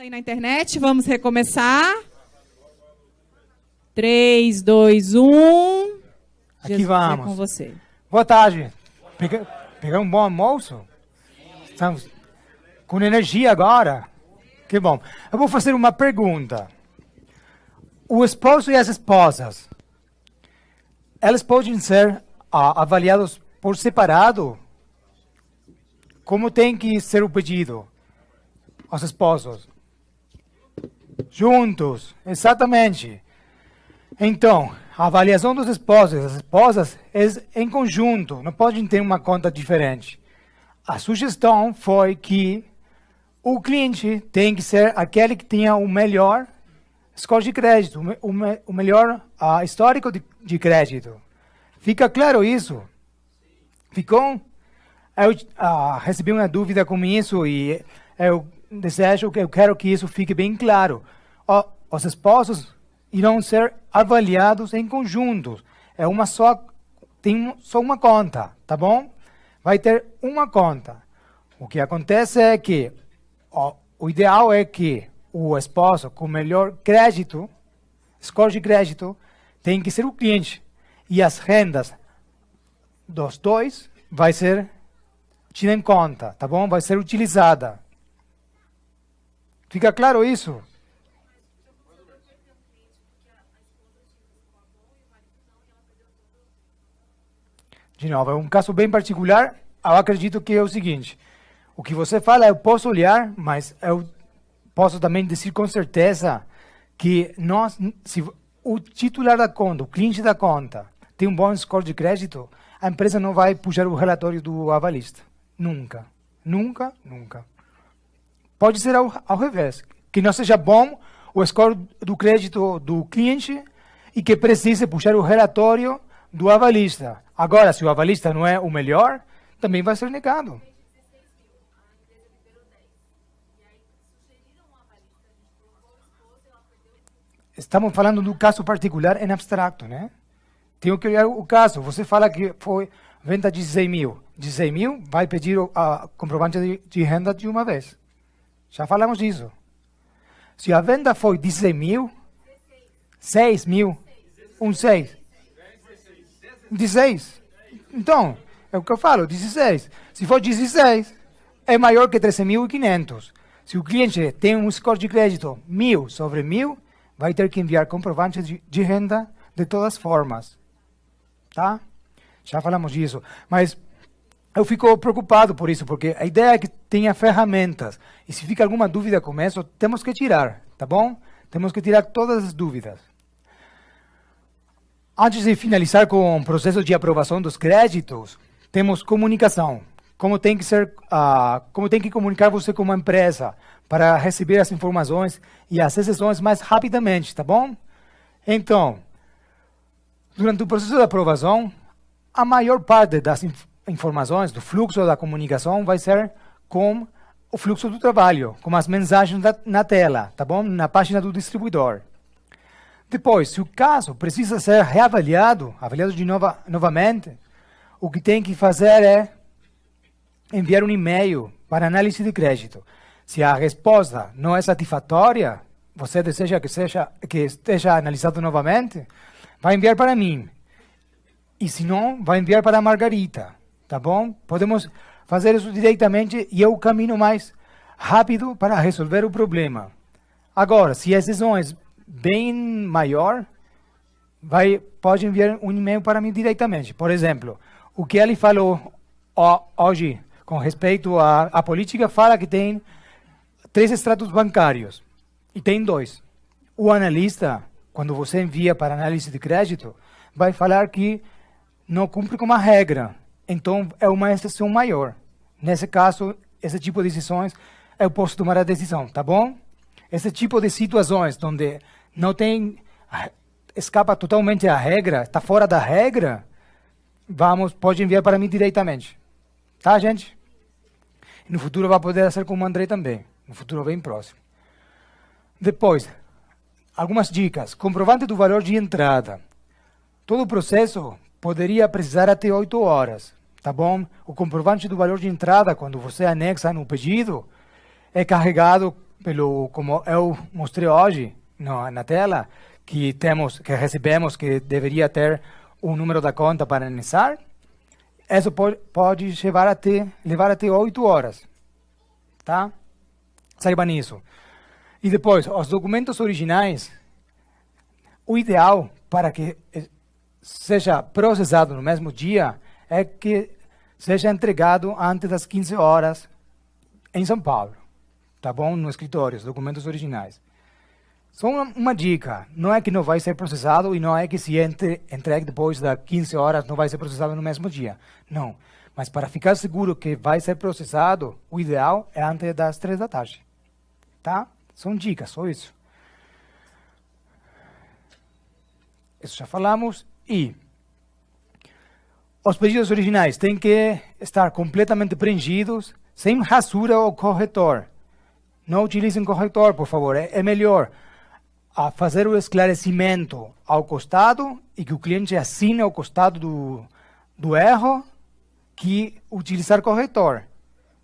Aí na internet, vamos recomeçar. 3, 2, 1. Aqui Jesus vamos. é com você. Boa tarde. Pegar um bom almoço? Estamos com energia agora. Que bom. Eu vou fazer uma pergunta. O esposo e as esposas, elas podem ser avaliados por separado? Como tem que ser o pedido? Os esposos. Juntos, exatamente. Então, a avaliação dos esposos e das esposas é em conjunto, não podem ter uma conta diferente. A sugestão foi que o cliente tem que ser aquele que tenha o melhor score de crédito, o melhor histórico de crédito. Fica claro isso? Ficou? Eu recebi uma dúvida com isso e eu quero que isso fique bem claro. Os esposos irão ser avaliados em conjunto. Tem só uma conta, tá bom? Vai ter uma conta. O que acontece é que o ideal é que o esposo com melhor crédito, score de crédito, tem que ser o cliente. E as rendas dos dois vai ser tida em conta, tá bom? Vai ser utilizada. Fica claro isso? De novo, é um caso bem particular. Eu acredito que é o seguinte. O que você fala, eu posso olhar, mas eu posso também dizer com certeza que se o titular da conta, o cliente da conta, tem um bom score de crédito, a empresa não vai puxar o relatório do avalista. Nunca. Nunca, nunca. Pode ser ao revés. Que não seja bom o score do crédito do cliente e que precise puxar o relatório do avalista. Agora, se o avalista não é o melhor, também vai ser negado. Estamos falando do caso particular em abstrato, né? Tenho que olhar o caso. Você fala que foi venda de 16 mil. 16 mil vai pedir a comprovante de renda de uma vez. Já falamos disso. Se a venda foi 16 mil, 6 mil, 6. 16. Então, é o que eu falo, 16. Se for 16, é maior que 13.500. Se o cliente tem um score de crédito 1.000 sobre 1.000, vai ter que enviar comprovante de renda de todas formas. Tá? Já falamos disso. Mas eu fico preocupado por isso, porque a ideia é que tenha ferramentas. E se fica alguma dúvida com isso, temos que tirar, tá bom? Temos que tirar todas as dúvidas. Antes de finalizar com o processo de aprovação dos créditos, temos comunicação. Como tem que comunicar você com uma empresa para receber as informações e as exceções mais rapidamente, tá bom? Então, durante o processo de aprovação, a maior parte das informações do fluxo da comunicação vai ser com o fluxo do trabalho, com as mensagens na tela, tá bom? Na página do distribuidor. Depois, se o caso precisa ser reavaliado, avaliado novamente, o que tem que fazer é enviar um e-mail para análise de crédito. Se a resposta não é satisfatória, você deseja que esteja analisado novamente, vai enviar para mim. E se não, vai enviar para a Margarita, tá bom? Podemos fazer isso diretamente e é o caminho mais rápido para resolver o problema. Agora, se a exceção é bem maior, pode enviar um e-mail para mim diretamente. Por exemplo, o que ele falou hoje com respeito à política fala que tem 3 extratos bancários e tem 2. O analista, quando você envia para análise de crédito, vai falar que não cumpre com uma regra. Então, é uma exceção maior. Nesse caso, esse tipo de decisões, eu posso tomar a decisão, tá bom? Esse tipo de situações onde não tem, escapa totalmente a regra, está fora da regra, pode enviar para mim diretamente. Tá, gente? No futuro vai poder ser como o André também. No futuro bem próximo. Depois, algumas dicas. Comprovante do valor de entrada. Todo o processo poderia precisar até 8 horas. Tá bom? O comprovante do valor de entrada, quando você anexa no pedido, é carregado como eu mostrei hoje na tela, que recebemos, que deveria ter o número da conta para anexar, isso pode levar até 8 horas, tá? Saiba nisso. E depois, os documentos originais, o ideal para que seja processado no mesmo dia é que seja entregado antes das 15 horas em São Paulo, tá bom? No escritório, os documentos originais. Só uma dica, não é que não vai ser processado e não é que se entregue depois das 15 horas não vai ser processado no mesmo dia. Não, mas para ficar seguro que vai ser processado, o ideal é antes das 3 da tarde, tá? São dicas, só isso. Isso já falamos. E os pedidos originais têm que estar completamente preenchidos, sem rasura ou corretor. Não utilizem corretor, por favor, é melhor a fazer o esclarecimento ao costado e que o cliente assine ao costado do erro que utilizar corretor.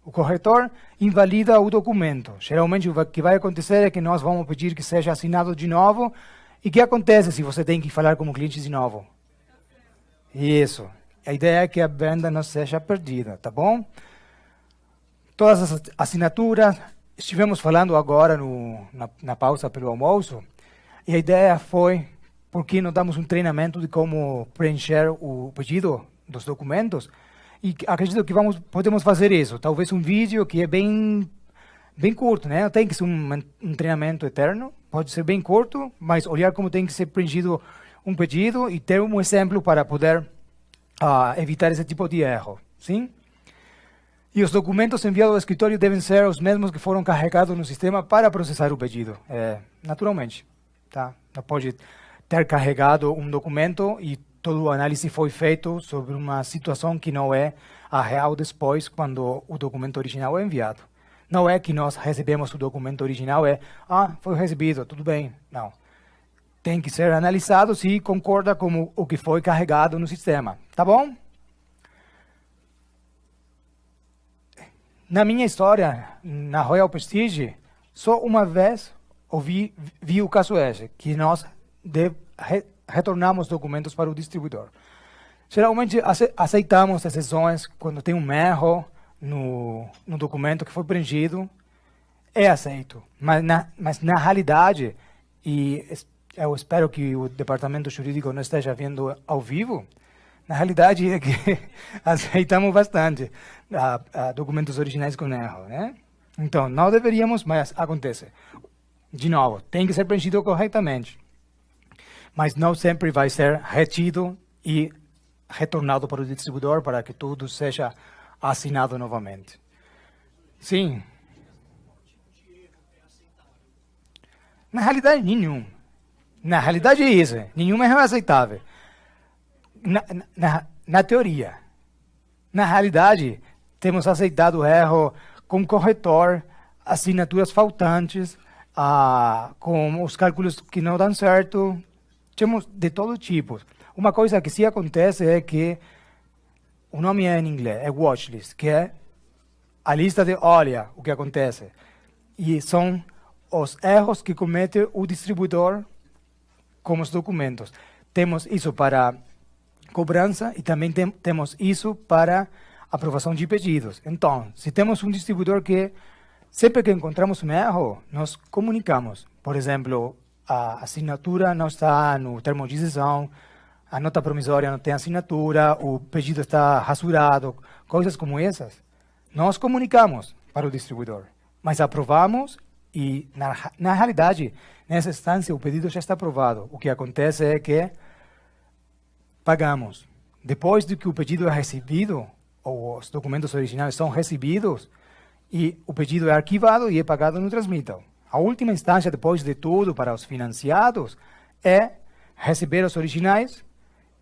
O corretor invalida o documento. Geralmente o que vai acontecer é que nós vamos pedir que seja assinado de novo. E o que acontece se você tem que falar com o cliente de novo? Isso. A ideia é que a venda não seja perdida, tá bom? Todas as assinaturas, estivemos falando agora na pausa pelo almoço, e a ideia foi, porque não damos um treinamento de como preencher o pedido dos documentos, e acredito que podemos fazer isso. Talvez um vídeo que é bem curto, né? Não tem que ser um treinamento eterno, pode ser bem curto, mas olhar como tem que ser preenchido um pedido e ter um exemplo para poder evitar esse tipo de erro, sim? E os documentos enviados ao escritório devem ser os mesmos que foram carregados no sistema para processar o pedido, naturalmente. Tá? Não pode ter carregado um documento e todo o análise foi feito sobre uma situação que não é a real depois, quando o documento original é enviado. Não é que nós recebemos o documento original, foi recebido, tudo bem. Não. Tem que ser analisado se concorda com o que foi carregado no sistema. Tá bom? Na minha história, na Royal Prestige, só uma vez vi o caso esse, que nós retornamos documentos para o distribuidor. Geralmente aceitamos exceções quando tem um erro no documento que foi preenchido, é aceito. Mas na realidade, e eu espero que o departamento jurídico não esteja vendo ao vivo, na realidade é que aceitamos bastante documentos originais com erro, né? Então, não deveríamos, mas acontece. De novo, tem que ser preenchido corretamente. Mas não sempre vai ser retido e retornado para o distribuidor para que tudo seja assinado novamente. Sim. Na realidade, nenhum. Na realidade é isso. Nenhum erro é aceitável. Na teoria. Na realidade, temos aceitado o erro com corretor, assinaturas faltantes, com os cálculos que não dão certo. Temos de todo tipo. Uma coisa que sim acontece é que o nome é em inglês, é watchlist, que é a lista de olha o que acontece. E são os erros que comete o distribuidor com os documentos. Temos isso para cobrança e também temos isso para aprovação de pedidos. Então, se temos um distribuidor que sempre que encontramos um erro, nós comunicamos. Por exemplo, a assinatura não está no termo de cessão, a nota promissória não tem assinatura, o pedido está rasurado, coisas como essas. Nós comunicamos para o distribuidor, mas aprovamos e, na realidade, nessa instância, o pedido já está aprovado. O que acontece é que pagamos. Depois de que o pedido é recebido, ou os documentos originais são recebidos, e o pedido é arquivado e é pagado no transmittal. A última instância, depois de tudo, para os financiados, é receber os originais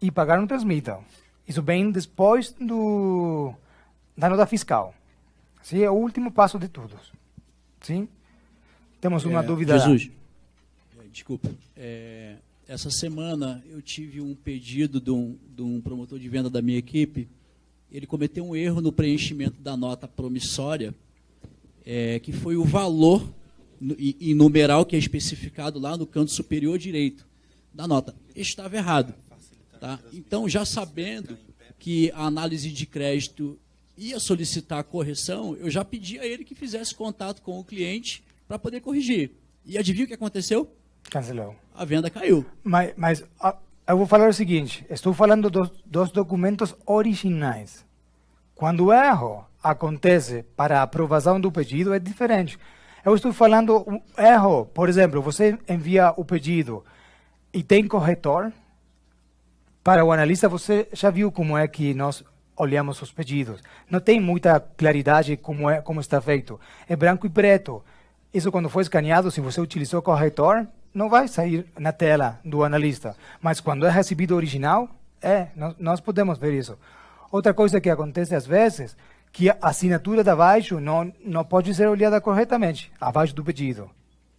e pagar no transmittal. Isso vem depois da nota fiscal. Sim, é o último passo de tudo. Sim? Temos uma dúvida. Jesus, desculpa. Essa semana eu tive um pedido de um promotor de venda da minha equipe. Ele cometeu um erro no preenchimento da nota promissória, que foi o valor em numeral que é especificado lá no canto superior direito da nota. Estava errado. Tá? Então, já sabendo que a análise de crédito ia solicitar a correção, eu já pedi a ele que fizesse contato com o cliente para poder corrigir. E adivinha o que aconteceu? Cancelou. A venda caiu. Mas eu vou falar o seguinte, estou falando dos documentos originais. Quando o erro acontece para a aprovação do pedido, é diferente. Eu estou falando um erro, por exemplo, você envia o pedido e tem corretor. Para o analista, você já viu como é que nós olhamos os pedidos. Não tem muita claridade como está feito. É branco e preto. Isso, quando for escaneado, se você utilizou corretor, não vai sair na tela do analista. Mas quando é recebido original, nós podemos ver isso. Outra coisa que acontece às vezes, que a assinatura de abaixo não pode ser olhada corretamente, abaixo do pedido.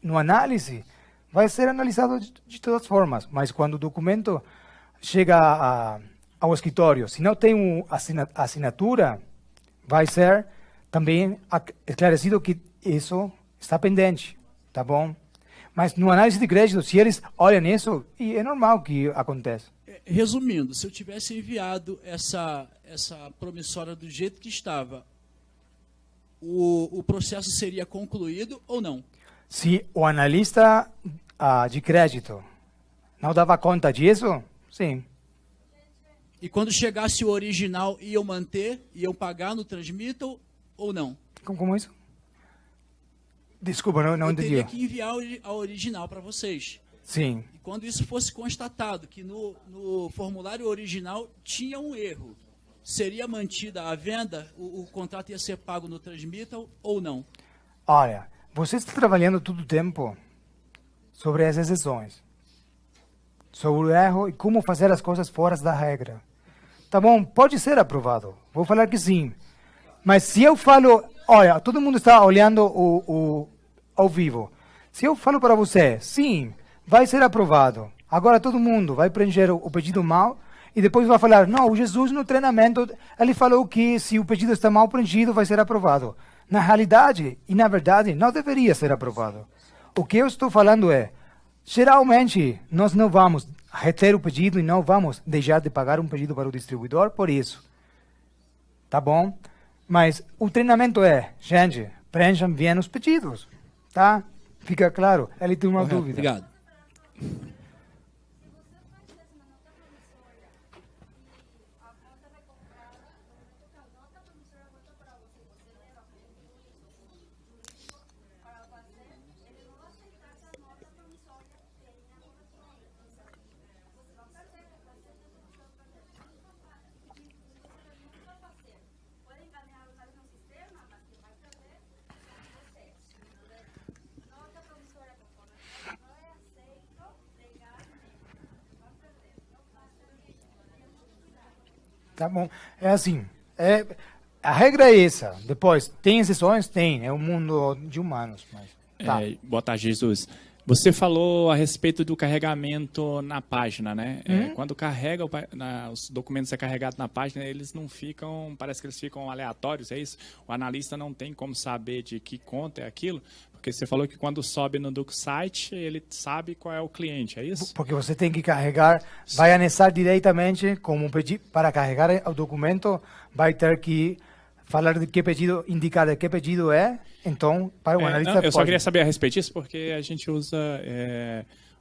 No análise, vai ser analisado de todas formas, mas quando o documento chega ao escritório, se não tem assinatura, vai ser também esclarecido que isso está pendente, tá bom? Mas no análise de crédito, se eles olham isso, é normal que aconteça. Resumindo, se eu tivesse enviado essa promissória do jeito que estava, o processo seria concluído ou não? Se o analista de crédito não dava conta disso, sim. E quando chegasse o original, iam manter, iam pagar no transmittal ou não? Como isso? Desculpa, não entendi. Eu teria que enviar a original para vocês. Sim. E quando isso fosse constatado, que no formulário original tinha um erro, seria mantida a venda? O contrato ia ser pago no transmittal ou não? Olha, você está trabalhando todo o tempo sobre as exceções, sobre o erro e como fazer as coisas fora da regra. Tá bom, pode ser aprovado. Vou falar que sim. Mas se eu falo, olha, todo mundo está olhando ao vivo. Se eu falo para você, sim, vai ser aprovado. Agora todo mundo vai preencher o pedido mal e depois vai falar, não, o Jesus no treinamento, ele falou que se o pedido está mal preenchido, vai ser aprovado. Na realidade e na verdade, não deveria ser aprovado. O que eu estou falando é, geralmente, nós não vamos reter o pedido e não vamos deixar de pagar um pedido para o distribuidor por isso. Tá bom? Mas o treinamento gente, preencham bem os pedidos. Tá? Fica claro? Ele tem uma Correto, dúvida. obrigado. Tá bom. É assim. A regra é essa. Depois, tem exceções? Tem. É um mundo de humanos. Mas, tá. Boa tarde, Jesus. Você falou a respeito do carregamento na página, né? Quando carrega os documentos é carregado na página, eles não ficam, parece que eles ficam aleatórios, é isso? O analista não tem como saber de que conta é aquilo, porque você falou que quando sobe no DocuSite, ele sabe qual é o cliente, é isso? Porque você tem que carregar, vai anexar diretamente, como para carregar o documento, vai ter que falar de que pedido, indicar de que pedido é, então, para o analista eu só queria saber a respeito disso, porque a gente usa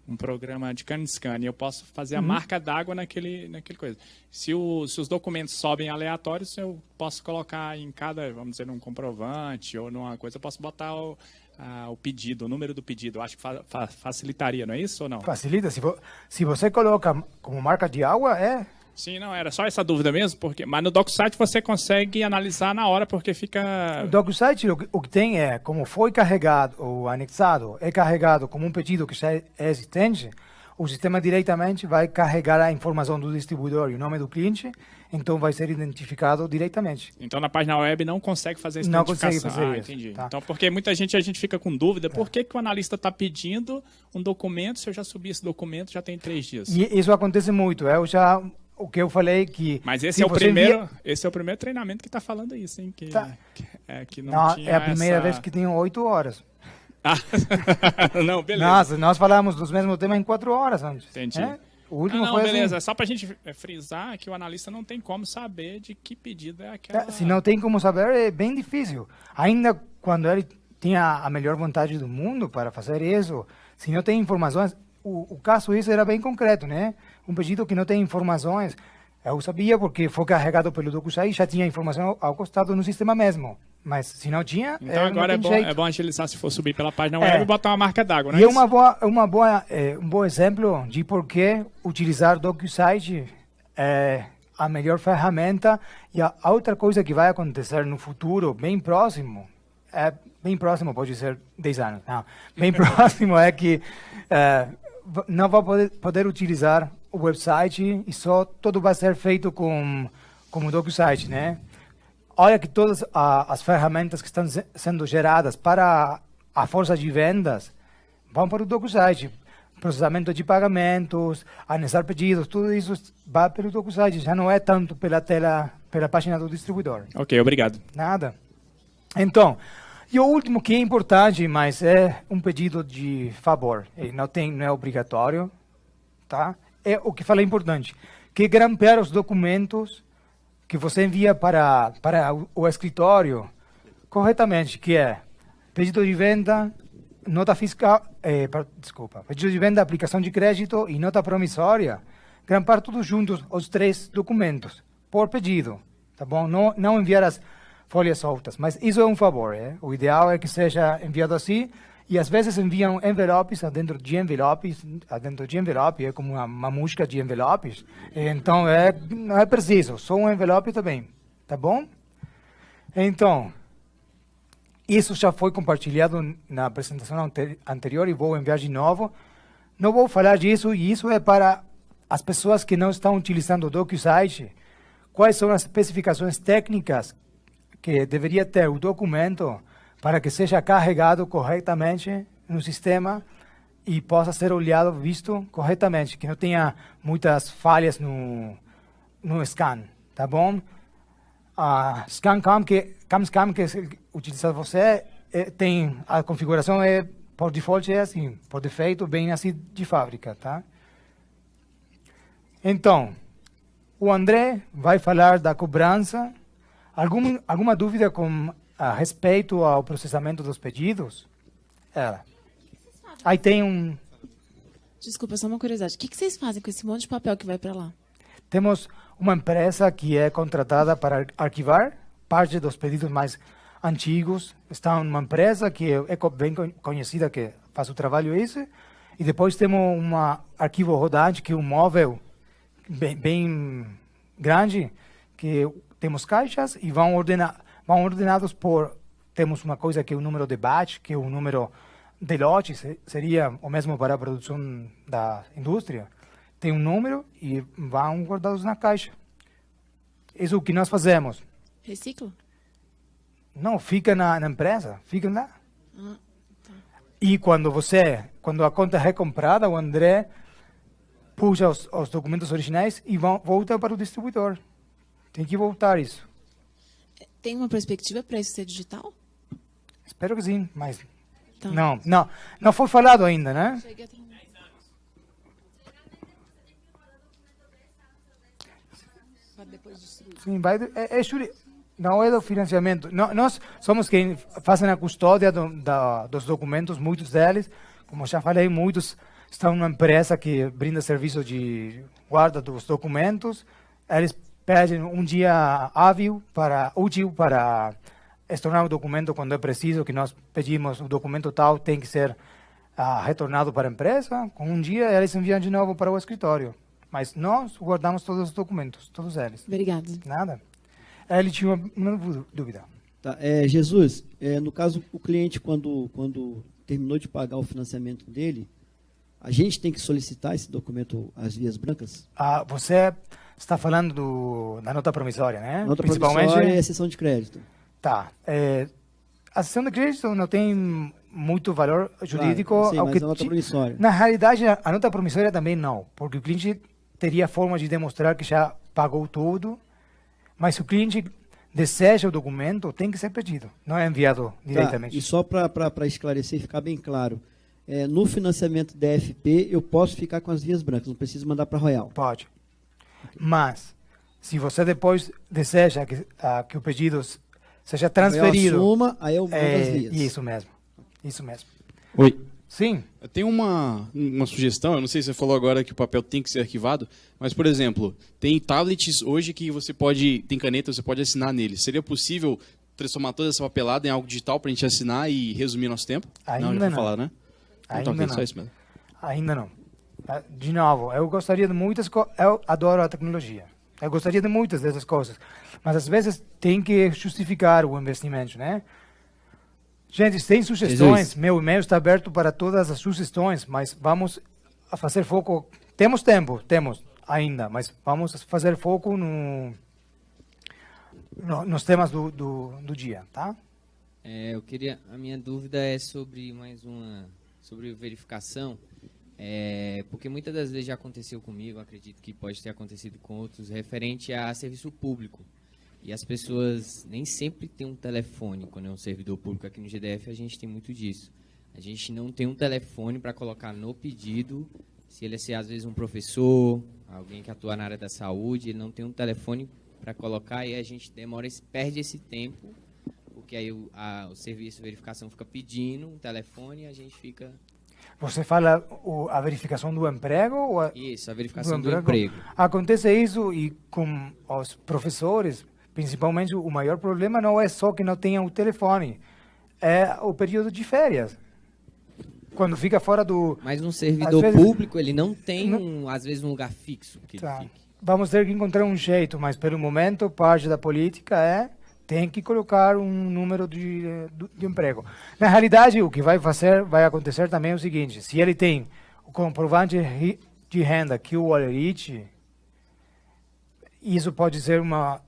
um programa de CanScan e eu posso fazer a marca d'água naquele coisa. Se os documentos sobem aleatórios, eu posso colocar em cada, vamos dizer, num comprovante ou numa coisa, eu posso botar o pedido, o número do pedido. Eu acho que facilitaria, não é isso ou não? Facilita. Se você coloca como marca de água, Sim, não, era só essa dúvida mesmo, mas no DocuSite você consegue analisar na hora, porque fica... O DocuSite, o que tem como foi carregado ou anexado, é carregado como um pedido que já é existente, o sistema diretamente vai carregar a informação do distribuidor e o nome do cliente, então vai ser identificado diretamente. Então na página web não consegue fazer essa identificação. Não consegue fazer isso. Entendi. Tá. Então, porque muita gente, a gente fica com dúvida, por que o analista está pedindo um documento, se eu já subi esse documento, já tem 3 dias? E isso acontece muito, o que eu falei que... Mas esse é o primeiro treinamento que está falando isso, hein? Que não não tinha é a primeira vez que tenho 8 horas. Não, beleza. Nossa, nós falamos dos mesmos temas em 4 horas antes. Entendi. Né? O último Não, foi beleza. assim. Só pra gente frisar que o analista não tem como saber de que pedido é aquela... Se não tem como saber, é bem difícil. Ainda quando ele tinha a melhor vontade do mundo para fazer isso, se não tem informações, o caso isso era bem concreto, né? Um pedido que não tem informações, eu sabia porque foi carregado pelo DocuSign e já tinha informação ao costado no sistema mesmo. Mas se não tinha, Então agora não tem jeito. é bom agilizar se for subir pela página web e botar uma marca d'água, não E é é isso? um bom exemplo de por que utilizar DocuSign é a melhor ferramenta. E a outra coisa que vai acontecer no futuro, bem próximo, pode ser 10 anos, não, bem próximo é que não vai poder utilizar o website e só tudo vai ser feito com o DocuSign, né? Olha que todas as ferramentas que estão sendo geradas para a força de vendas vão para o DocuSign. Processamento de pagamentos, anexar pedidos, tudo isso vai pelo DocuSign. Já não é tanto pela página do distribuidor. Ok, obrigado. Nada. Então, e o último que é importante, mas é um pedido de favor. Não é obrigatório, tá? É o que falei importante, que grampear os documentos que você envia para o escritório corretamente, que é pedido de venda, nota fiscal, pedido de venda, aplicação de crédito e nota promissória, grampar todos juntos os 3 documentos, por pedido, tá bom? Não enviar as folhas soltas, mas isso é um favor, O ideal é que seja enviado assim, e às vezes enviam envelopes dentro de envelope, é como uma música de envelopes, então não é preciso, só um envelope também, tá bom? Então, isso já foi compartilhado na apresentação anterior e vou enviar de novo. Não vou falar disso, e isso é para as pessoas que não estão utilizando o DocuSign. Quais são as especificações técnicas que deveria ter o documento para que seja carregado corretamente no sistema e possa ser olhado, visto corretamente, que não tenha muitas falhas no scan, tá bom? ScanCam, CamScan, que é utilizado você, tem a configuração por default é assim, por defeito, bem assim de fábrica, tá? Então, o André vai falar da cobrança. Alguma dúvida a respeito ao processamento dos pedidos? Aí tem um... Desculpa, só uma curiosidade. O que vocês fazem com esse monte de papel que vai para lá? Temos uma empresa que é contratada para arquivar parte dos pedidos mais antigos. Está uma empresa que é bem conhecida, que faz o trabalho esse. E depois temos um arquivo rodante, que é um móvel bem grande, que temos caixas e vão ordenados por... Temos uma coisa que é o número de batch, que é o número de lote, seria o mesmo para a produção da indústria. Tem um número e vão guardados na caixa. Isso é o que nós fazemos. Recicla? Não, fica na empresa, fica lá. E quando a conta é recomprada, o André puxa os documentos originais e volta para o distribuidor. Tem que voltar isso. Tem uma perspectiva para isso ser digital? Espero que sim, mas Tá. não foi falado ainda, né? Sim, não é do financiamento. Nós somos quem fazem a custódia dos documentos, muitos deles. Como já falei, muitos estão numa empresa que brinda serviço de guarda dos documentos. Eles pedem um dia útil para estornar o documento quando é preciso, que nós pedimos o documento tal, tem que ser retornado para a empresa. Com um dia, eles enviam de novo para o escritório. Mas nós guardamos todos os documentos, todos eles. Obrigada. Nada. Ele tinha uma dúvida. Tá, Jesus, no caso, o cliente, quando terminou de pagar o financiamento dele, a gente tem que solicitar esse documento às vias brancas? Você está falando da nota promissória, né? Nota promissória e a cessão de crédito. Tá. A cessão de crédito não tem muito valor jurídico. Claro, sim, mas a nota promissória. Na realidade, a nota promissória também não, porque o cliente teria forma de demonstrar que já pagou tudo, mas se o cliente deseja o documento, tem que ser pedido, não é enviado diretamente. E só para esclarecer e ficar bem claro, no financiamento DFP eu posso ficar com as vias brancas, não preciso mandar para a Royal. Pode. Mas, se você depois deseja que o pedido seja transferido... Eu assuma, aí eu mando as vias. Isso mesmo. Isso mesmo. Oi. Sim. Eu tenho uma sugestão, eu não sei se você falou agora que o papel tem que ser arquivado, mas, por exemplo, tem tablets hoje que tem caneta, você pode assinar neles. Seria possível transformar toda essa papelada em algo digital para a gente assinar e resumir nosso tempo? Ainda já foi não. falar, né? Ainda ok, não. só isso mesmo. Ainda não. De novo, eu gostaria de muitas coisas. Eu adoro a tecnologia. Eu gostaria de muitas dessas coisas. Mas às vezes tem que justificar o investimento, né? Gente, tem sugestões. Meu e-mail está aberto para todas as sugestões, mas vamos a fazer foco. Temos tempo, temos ainda, mas vamos fazer foco nos temas do dia, tá? A minha dúvida é sobre sobre verificação, porque muitas das vezes já aconteceu comigo, acredito que pode ter acontecido com outros, referente a serviço público. E as pessoas nem sempre têm um telefone, quando é um servidor público. Aqui no GDF a gente tem muito disso. A gente não tem um telefone para colocar no pedido, se ele é às vezes um professor, alguém que atua na área da saúde, ele não tem um telefone para colocar e a gente perde esse tempo, porque aí o serviço de verificação fica pedindo um telefone e a gente fica... Você fala a verificação do emprego? Isso, a verificação do emprego. Acontece isso e com os professores, principalmente o maior problema não é só que não tenham o telefone, é o período de férias. Quando fica fora do... Mas um servidor público, ele não tem, às vezes, um lugar fixo que ele fique. Vamos ter que encontrar um jeito, mas pelo momento, parte da política tem que colocar um número de emprego. Na realidade, o que vai acontecer também é o seguinte, se ele tem o comprovante de renda que o Wallerite, isso pode ser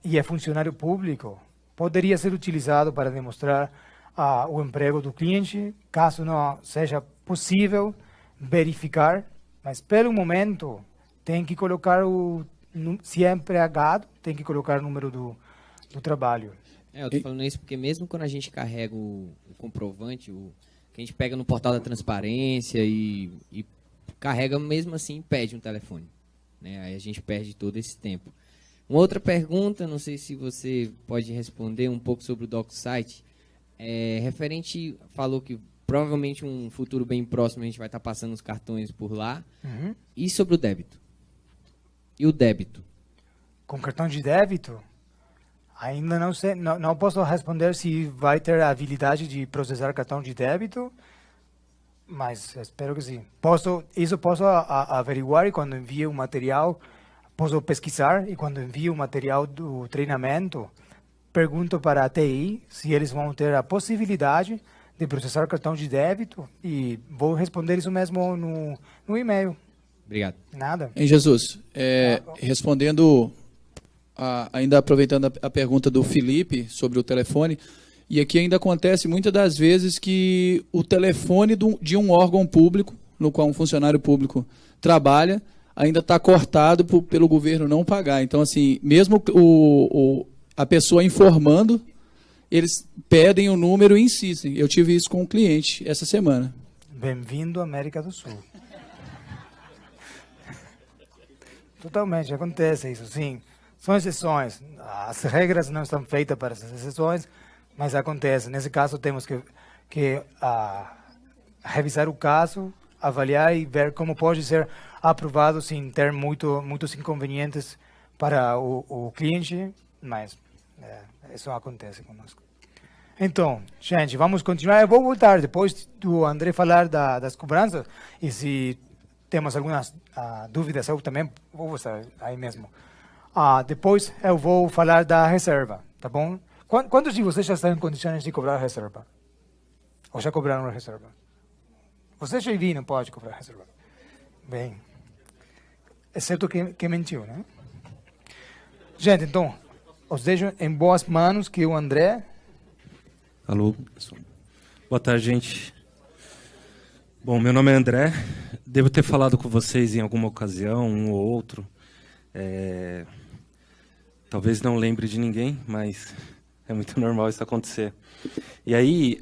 e é funcionário público, poderia ser utilizado para demonstrar o emprego do cliente, caso não seja possível verificar, mas pelo momento tem que colocar se é empregado, tem que colocar o número do trabalho. Eu tô falando isso porque mesmo quando a gente carrega o comprovante, que a gente pega no portal da transparência e carrega mesmo assim, pede um telefone, né? Aí a gente perde todo esse tempo. Uma outra pergunta, não sei se você pode responder um pouco sobre o DocuSite. Falou que provavelmente um futuro bem próximo a gente vai estar passando os cartões por lá. Uhum. E sobre o débito? E o débito? Com cartão de débito? Ainda não sei, não posso responder se vai ter a habilidade de processar cartão de débito, mas espero que sim. Posso averiguar e quando envio o material, posso pesquisar e quando envio o material do treinamento, pergunto para a TI se eles vão ter a possibilidade de processar cartão de débito e vou responder isso mesmo no e-mail. Obrigado. Nada. Em Jesus, respondendo, ainda aproveitando a pergunta do Felipe sobre o telefone, e aqui ainda acontece muitas das vezes que o telefone de um órgão público, no qual um funcionário público trabalha, ainda está cortado pelo governo não pagar. Então, assim, mesmo a pessoa informando, eles pedem o número e insistem. Eu tive isso com um cliente essa semana. Bem-vindo à América do Sul. Totalmente, acontece isso, sim. São exceções. As regras não estão feitas para essas exceções, mas acontece. Nesse caso, temos que revisar o caso, avaliar e ver como pode ser aprovado sem ter muitos inconvenientes para o cliente, mas isso acontece conosco. Então, gente, vamos continuar. Eu vou voltar depois do André falar das cobranças e se temos algumas dúvidas, eu também vou estar aí mesmo. Depois eu vou falar da reserva, tá bom? Quantos de vocês já estão em condições de cobrar a reserva? Ou já cobraram a reserva? Você já não pode cobrar a reserva. Bem, exceto que mentiu, né? Gente, então, os deixo em boas mãos que o André... Alô, pessoal. Boa tarde, gente. Bom, meu nome é André. Devo ter falado com vocês em alguma ocasião, um ou outro. Talvez não lembre de ninguém, mas É muito normal isso acontecer. E aí,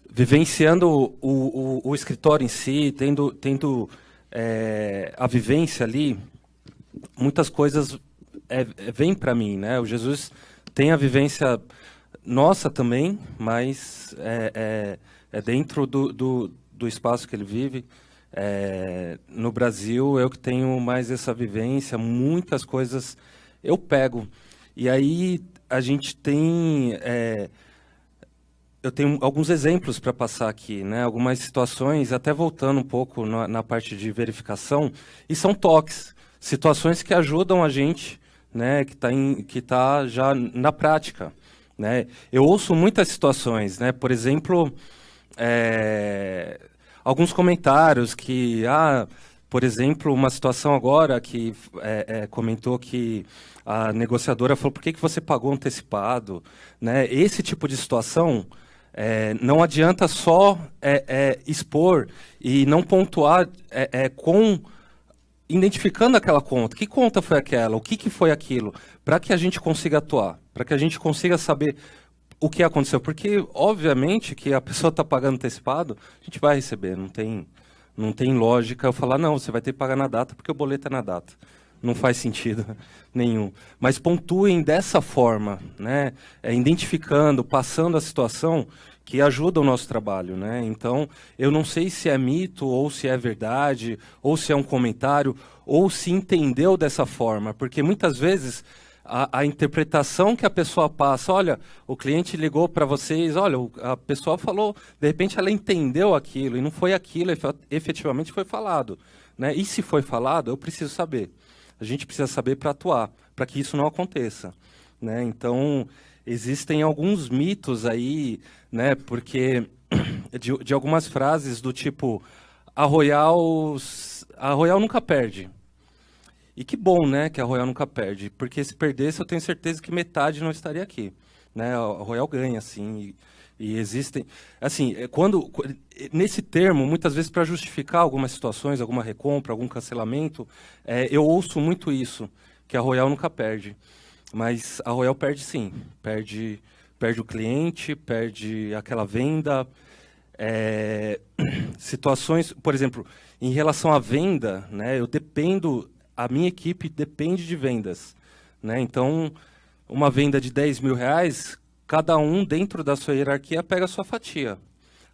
vivenciando o escritório em si, tendo a vivência ali, muitas coisas vêm para mim, né? O Jesus tem a vivência nossa também, mas é dentro do espaço que ele vive. No Brasil, eu que tenho mais essa vivência, muitas coisas eu pego. E aí a gente tem... eu tenho alguns exemplos para passar aqui, né? Algumas situações, até voltando um pouco na parte de verificação, e são toques, situações que ajudam a gente, né? Que tá já na prática, né? Eu ouço muitas situações, né? Por exemplo, alguns comentários que, por exemplo, uma situação agora que comentou que a negociadora falou, por que você pagou antecipado? Né? Esse tipo de situação, não adianta só expor e não pontuar identificando aquela conta. Que conta foi aquela? O que foi aquilo? Para que a gente consiga atuar, para que a gente consiga saber o que aconteceu. Porque, obviamente, que a pessoa está pagando antecipado, a gente vai receber. Não tem lógica eu falar, não, você vai ter que pagar na data porque o boleto é na data. Não faz sentido nenhum. Mas pontuem dessa forma, né? Identificando, passando a situação que ajuda o nosso trabalho, né? Então, eu não sei se é mito, ou se é verdade, ou se é um comentário, ou se entendeu dessa forma, porque muitas vezes a interpretação que a pessoa passa, olha, o cliente ligou para vocês, olha, a pessoa falou, de repente ela entendeu aquilo, e não foi aquilo, efetivamente foi falado, né? E se foi falado, eu preciso saber. A gente precisa saber para atuar, para que isso não aconteça, né? Então, existem alguns mitos aí, né? Porque de algumas frases do tipo, a Royal nunca perde. E que bom, né, que a Royal nunca perde, porque se perdesse eu tenho certeza que metade não estaria aqui, né? A Royal ganha, sim, e existem, assim, nesse termo, muitas vezes para justificar algumas situações, alguma recompra, algum cancelamento, eu ouço muito isso, que a Royal nunca perde, mas a Royal perde sim, perde o cliente, perde aquela venda, situações, por exemplo, em relação à venda, né, a minha equipe depende de vendas, né? Então, uma venda de R$10.000, cada um dentro da sua hierarquia pega a sua fatia.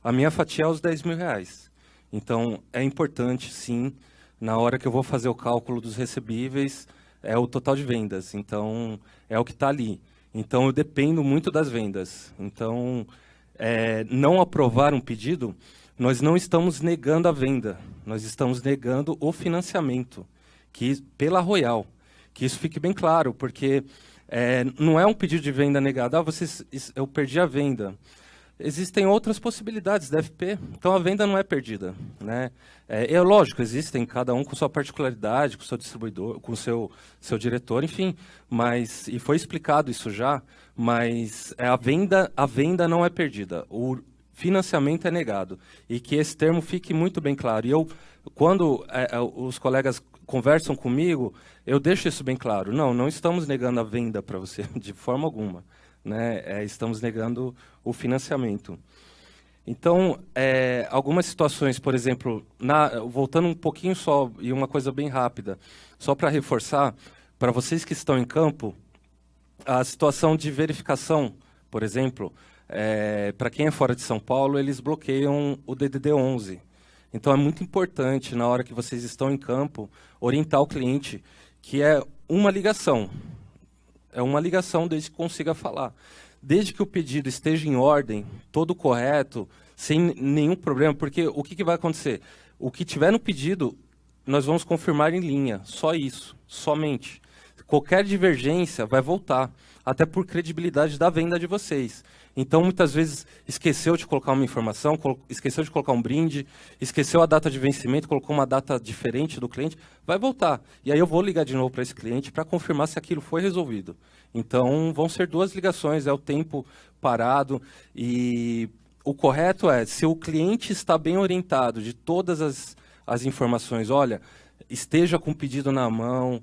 A minha fatia é os R$10.000. Então, é importante, sim, na hora que eu vou fazer o cálculo dos recebíveis, é o total de vendas. Então, é o que está ali. Então, eu dependo muito das vendas. Então, não aprovar um pedido, nós não estamos negando a venda, nós estamos negando o financiamento, pela Royal, que isso fique bem claro, porque não é um pedido de venda negado, eu perdi a venda. Existem outras possibilidades da FP, então a venda não é perdida, né? Lógico, existem cada um com sua particularidade, com seu distribuidor, com seu diretor, enfim, e foi explicado isso já, mas a venda não é perdida, o financiamento é negado, e que esse termo fique muito bem claro. E quando os colegas conversam comigo, eu deixo isso bem claro. Não estamos negando a venda para você, de forma alguma, né? Estamos negando o financiamento. Então, algumas situações, por exemplo, voltando um pouquinho só, e uma coisa bem rápida, só para reforçar, para vocês que estão em campo, a situação de verificação, por exemplo, para quem é fora de São Paulo, eles bloqueiam o DDD 11. Então, é muito importante, na hora que vocês estão em campo, orientar o cliente que é uma ligação. É uma ligação desde que consiga falar. Desde que o pedido esteja em ordem, todo correto, sem nenhum problema, porque o que vai acontecer? O que tiver no pedido, nós vamos confirmar em linha. Só isso, somente. Qualquer divergência vai voltar, até por credibilidade da venda de vocês. Então, muitas vezes, esqueceu de colocar uma informação, esqueceu de colocar um brinde, esqueceu a data de vencimento, colocou uma data diferente do cliente, vai voltar. E aí eu vou ligar de novo para esse cliente para confirmar se aquilo foi resolvido. Então, vão ser 2 ligações, é o tempo parado. E o correto se o cliente está bem orientado de todas as informações, olha, esteja com o pedido na mão,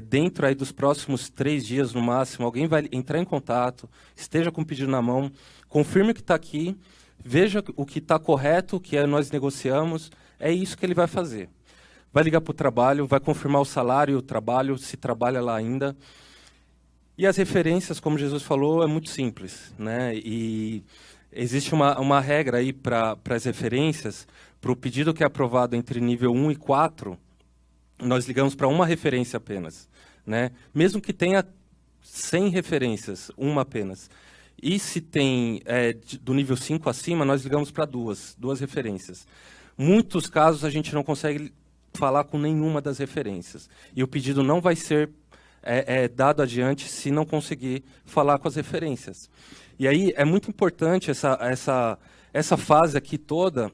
dentro aí dos próximos 3 dias no máximo, alguém vai entrar em contato, esteja com o pedido na mão, confirme que está aqui, veja o que está correto, o que nós negociamos, é isso que ele vai fazer. Vai ligar para o trabalho, vai confirmar o salário e o trabalho, se trabalha lá ainda. E as referências, como Jesus falou, é muito simples, né? E existe uma regra aí para as referências. Para o pedido que é aprovado entre nível 1 e 4, nós ligamos para uma referência apenas, né? Mesmo que tenha 100 referências, uma apenas. E se tem do nível 5 acima, nós ligamos para duas referências. Muitos casos a gente não consegue falar com nenhuma das referências. E o pedido não vai ser dado adiante se não conseguir falar com as referências. E aí é muito importante essa fase aqui toda,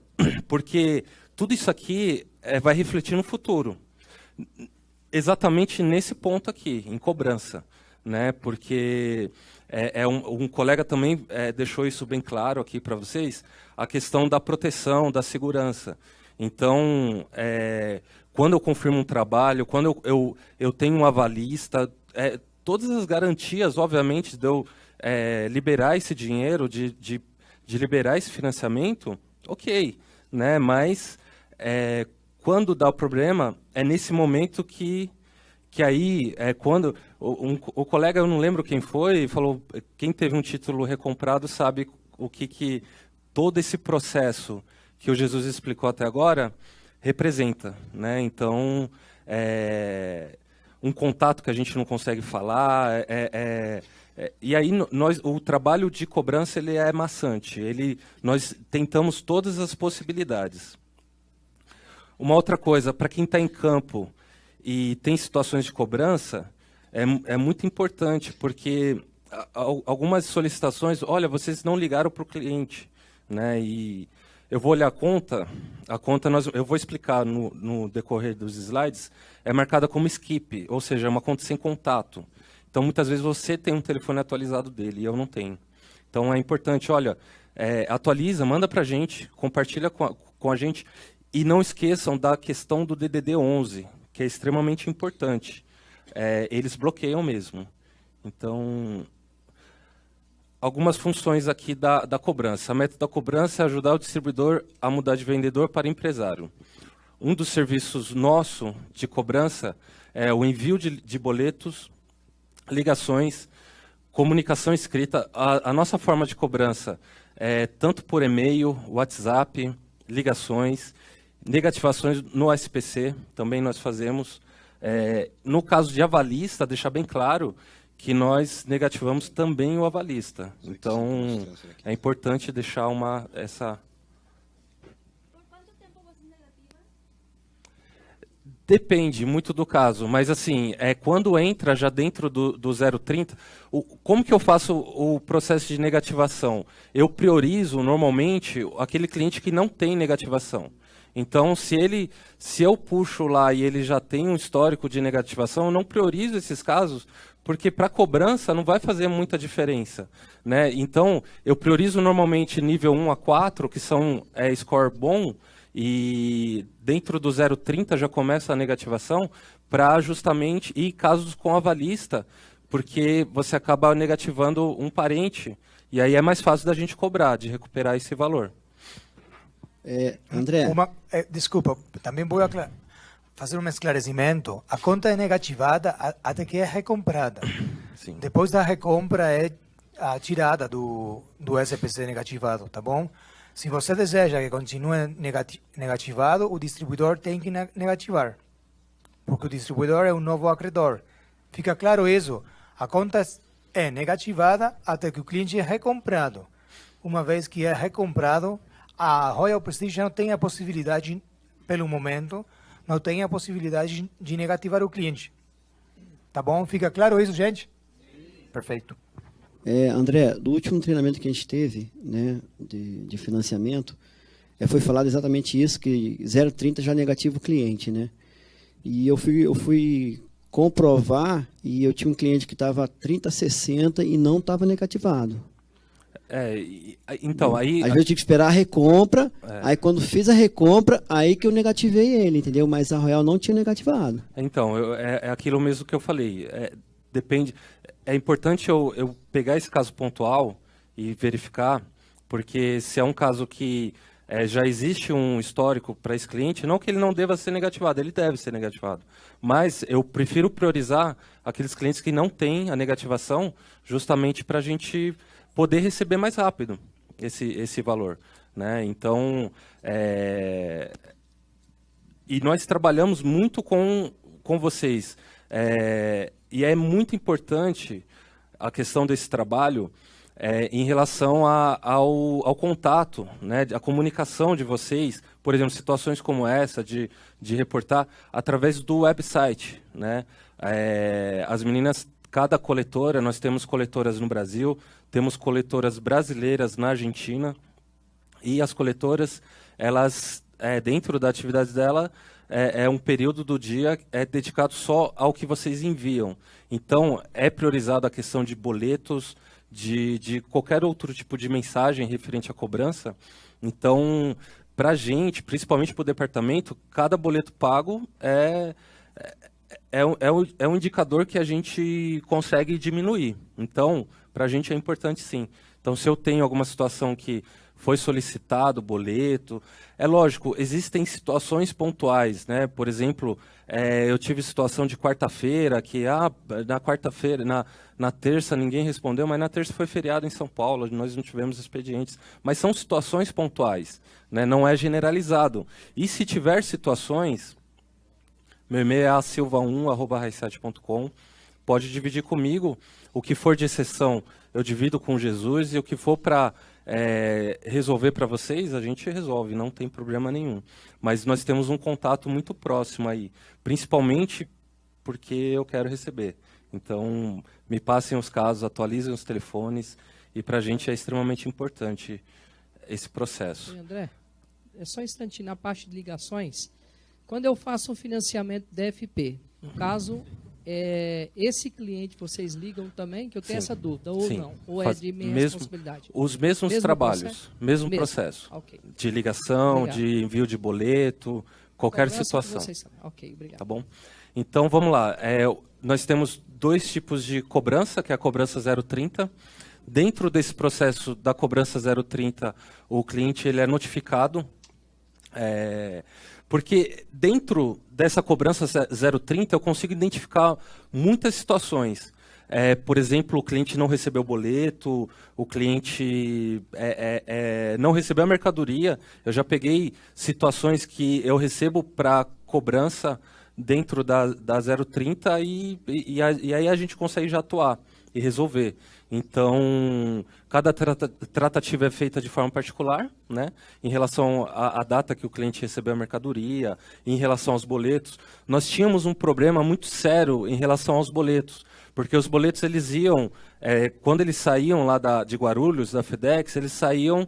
porque tudo isso aqui vai refletir no futuro. Exatamente nesse ponto aqui, em cobrança, né? Porque um colega também deixou isso bem claro aqui para vocês, a questão da proteção, da segurança. Então, quando eu confirmo um trabalho, quando eu tenho um avalista, todas as garantias, obviamente, de eu liberar esse dinheiro, de liberar esse financiamento, ok, né? Mas quando dá o problema, é nesse momento que aí, quando o colega, eu não lembro quem foi, falou, quem teve um título recomprado sabe o que todo esse processo que o Jesus explicou até agora representa, né? Então, um contato que a gente não consegue falar, e aí o trabalho de cobrança ele é maçante, nós tentamos todas as possibilidades. Uma outra coisa, para quem está em campo e tem situações de cobrança, é muito importante, porque algumas solicitações, olha, vocês não ligaram para o cliente, né? E eu vou olhar a conta eu vou explicar no decorrer dos slides, é marcada como skip, ou seja, é uma conta sem contato. Então, muitas vezes você tem um telefone atualizado dele e eu não tenho. Então, é importante, olha, atualiza, manda para a gente, compartilha com a gente. E não esqueçam da questão do DDD 11, que é extremamente importante. Eles bloqueiam mesmo. Então, algumas funções aqui da cobrança. A meta da cobrança é ajudar o distribuidor a mudar de vendedor para empresário. Um dos serviços nosso de cobrança é o envio de boletos, ligações, comunicação escrita. A nossa forma de cobrança é tanto por e-mail, WhatsApp, ligações, negativações no SPC, também nós fazemos. No caso de avalista, deixar bem claro que nós negativamos também o avalista. Então, é importante deixar essa... Por quanto tempo você negativa? Depende muito do caso, mas assim, quando entra já dentro do 030, como que eu faço o processo de negativação? Eu priorizo, normalmente, aquele cliente que não tem negativação. Então, se eu puxo lá e ele já tem um histórico de negativação, eu não priorizo esses casos, porque para cobrança não vai fazer muita diferença, né? Então, eu priorizo normalmente nível 1 a 4, que são score bom, e dentro do 030 já começa a negativação, para justamente, e casos com avalista, porque você acaba negativando um parente, e aí é mais fácil da gente cobrar, de recuperar esse valor. André. Desculpa, também vou fazer um esclarecimento. A conta é negativada até que é recomprada. Sim. Depois da recompra é a tirada do SPC negativado, tá bom? Se você deseja que continue negativado, o distribuidor tem que negativar, porque o distribuidor é um novo acreedor. Fica claro isso? A conta é negativada até que o cliente é recomprado. Uma vez que é recomprado, a Royal Prestige não tem a possibilidade, pelo momento, não tem a possibilidade de negativar o cliente. Tá bom? Fica claro isso, gente? Perfeito. André, do último treinamento que a gente teve, né, de financiamento, foi falado exatamente isso, que 0,30 já negativa o cliente, né? E eu fui comprovar e eu tinha um cliente que estava 30,60 e não estava negativado. Então, aí... Às vezes eu tinha que esperar a recompra, aí quando fiz a recompra, aí que eu negativei ele, entendeu? Mas a Royal não tinha negativado. Então, é aquilo mesmo que eu falei. Depende. É importante eu pegar esse caso pontual e verificar, porque se é um caso que já existe um histórico para esse cliente, não que ele não deva ser negativado, ele deve ser negativado. Mas eu prefiro priorizar aqueles clientes que não têm a negativação, justamente para a gente poder receber mais rápido esse valor, né? Então, e nós trabalhamos muito com vocês, e é muito importante a questão desse trabalho em relação ao contato, né, a comunicação de vocês, por exemplo, situações como essa de reportar através do website, né? As meninas, cada coletora, nós temos coletoras no Brasil, temos coletoras brasileiras na Argentina, e as coletoras, elas, dentro da atividade dela, um período do dia dedicado só ao que vocês enviam. Então, é priorizado a questão de boletos, de qualquer outro tipo de mensagem referente à cobrança. Então, para a gente, principalmente para o departamento, cada boleto pago é um indicador que a gente consegue diminuir. Então, para a gente é importante sim. Então, se eu tenho alguma situação que foi solicitado boleto, é lógico, existem situações pontuais, né? Por exemplo, eu tive situação de quarta-feira, que na quarta-feira, na terça ninguém respondeu, mas na terça foi feriado em São Paulo, nós não tivemos expedientes. Mas são situações pontuais, né? Não é generalizado. E se tiver situações, meu e-mail é asilva1@raiset.com. Pode dividir comigo. O que for de exceção, eu divido com Jesus. E o que for para resolver para vocês, a gente resolve. Não tem problema nenhum. Mas nós temos um contato muito próximo aí. Principalmente porque eu quero receber. Então, me passem os casos, atualizem os telefones. E para a gente é extremamente importante esse processo. Oi, André, é só um instantinho. Na parte de ligações, quando eu faço um financiamento DFP, no caso, esse cliente vocês ligam também, que eu tenho essa dúvida, ou Sim. não? Ou é de minha responsabilidade? Os mesmos Mesmo trabalhos, processo? mesmo processo. Ok. De ligação, Obrigado. de envio de boleto, qualquer Cobrança situação. que vocês sabem. Ok, obrigado. Tá bom? Então, vamos lá. Nós temos dois tipos de cobrança, que é a cobrança 030. Dentro desse processo da cobrança 030, o cliente ele é notificado, porque dentro dessa cobrança 030 eu consigo identificar muitas situações. Por exemplo, o cliente não recebeu o boleto, o cliente não recebeu a mercadoria. Eu já peguei situações que eu recebo para cobrança dentro da 030 e aí a gente consegue já atuar e resolver. Então, cada tratativa é feita de forma particular, né? Em relação à data que o cliente recebeu a mercadoria, em relação aos boletos. Nós tínhamos um problema muito sério em relação aos boletos, porque os boletos eles iam, quando eles saíam lá de Guarulhos, da FedEx, eles saíam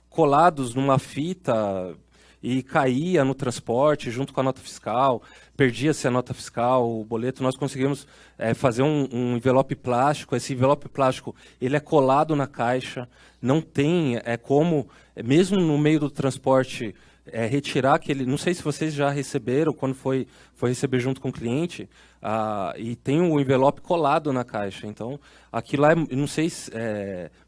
colados numa fita e caía no transporte junto com a nota fiscal, perdia-se a nota fiscal, o boleto. Nós conseguimos fazer um envelope plástico. Esse envelope plástico ele é colado na caixa, não tem como, mesmo no meio do transporte, retirar aquele... Não sei se vocês já receberam, quando foi receber junto com o cliente, e tem o envelope colado na caixa. Então, aquilo lá, não sei se...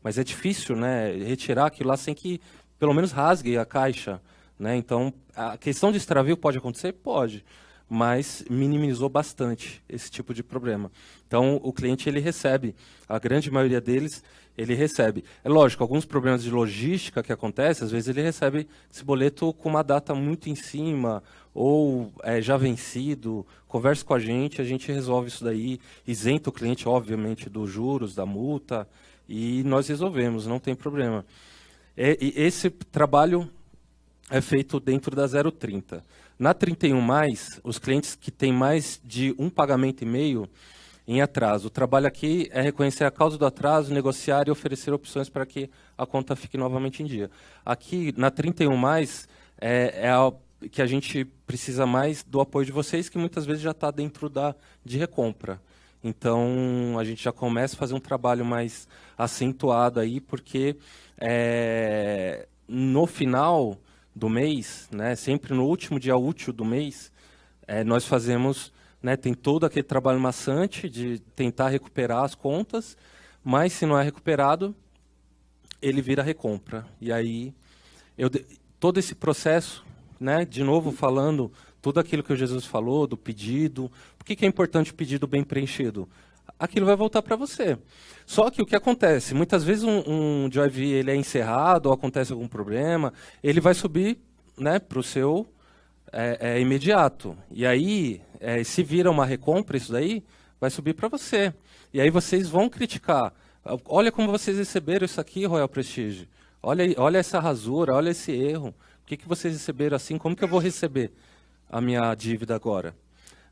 mas é difícil, né, retirar aquilo lá sem que, pelo menos, rasgue a caixa. Né? Então, a questão de extravio pode acontecer? Pode, mas minimizou bastante esse tipo de problema. Então, o cliente ele recebe, a grande maioria deles, ele recebe. É lógico, alguns problemas de logística que acontecem, às vezes ele recebe esse boleto com uma data muito em cima, ou já vencido. Converse com a gente resolve isso daí, isenta o cliente, obviamente, dos juros, da multa, e nós resolvemos, não tem problema. E esse trabalho é feito dentro da 030. Na 31+, os clientes que têm mais de um pagamento e meio em atraso. O trabalho aqui é reconhecer a causa do atraso, negociar e oferecer opções para que a conta fique novamente em dia. Aqui, na 31+, que a gente precisa mais do apoio de vocês, que muitas vezes já está dentro de recompra. Então, a gente já começa a fazer um trabalho mais acentuado aí, porque no final do mês, né, sempre no último dia útil do mês, nós fazemos, né, tem todo aquele trabalho maçante de tentar recuperar as contas, mas se não é recuperado, ele vira recompra. E aí, todo esse processo, né, de novo falando tudo aquilo que o Jesus falou, do pedido. Por que é importante o pedido bem preenchido? Aquilo vai voltar para você. Só que o que acontece? Muitas vezes um JV ele é encerrado, ou acontece algum problema, ele vai subir, né, para o seu imediato. E aí, se vira uma recompra, isso daí vai subir para você. E aí vocês vão criticar. Olha como vocês receberam isso aqui, Royal Prestige. Olha essa rasura, olha esse erro. Por que vocês receberam assim? Como que eu vou receber a minha dívida agora?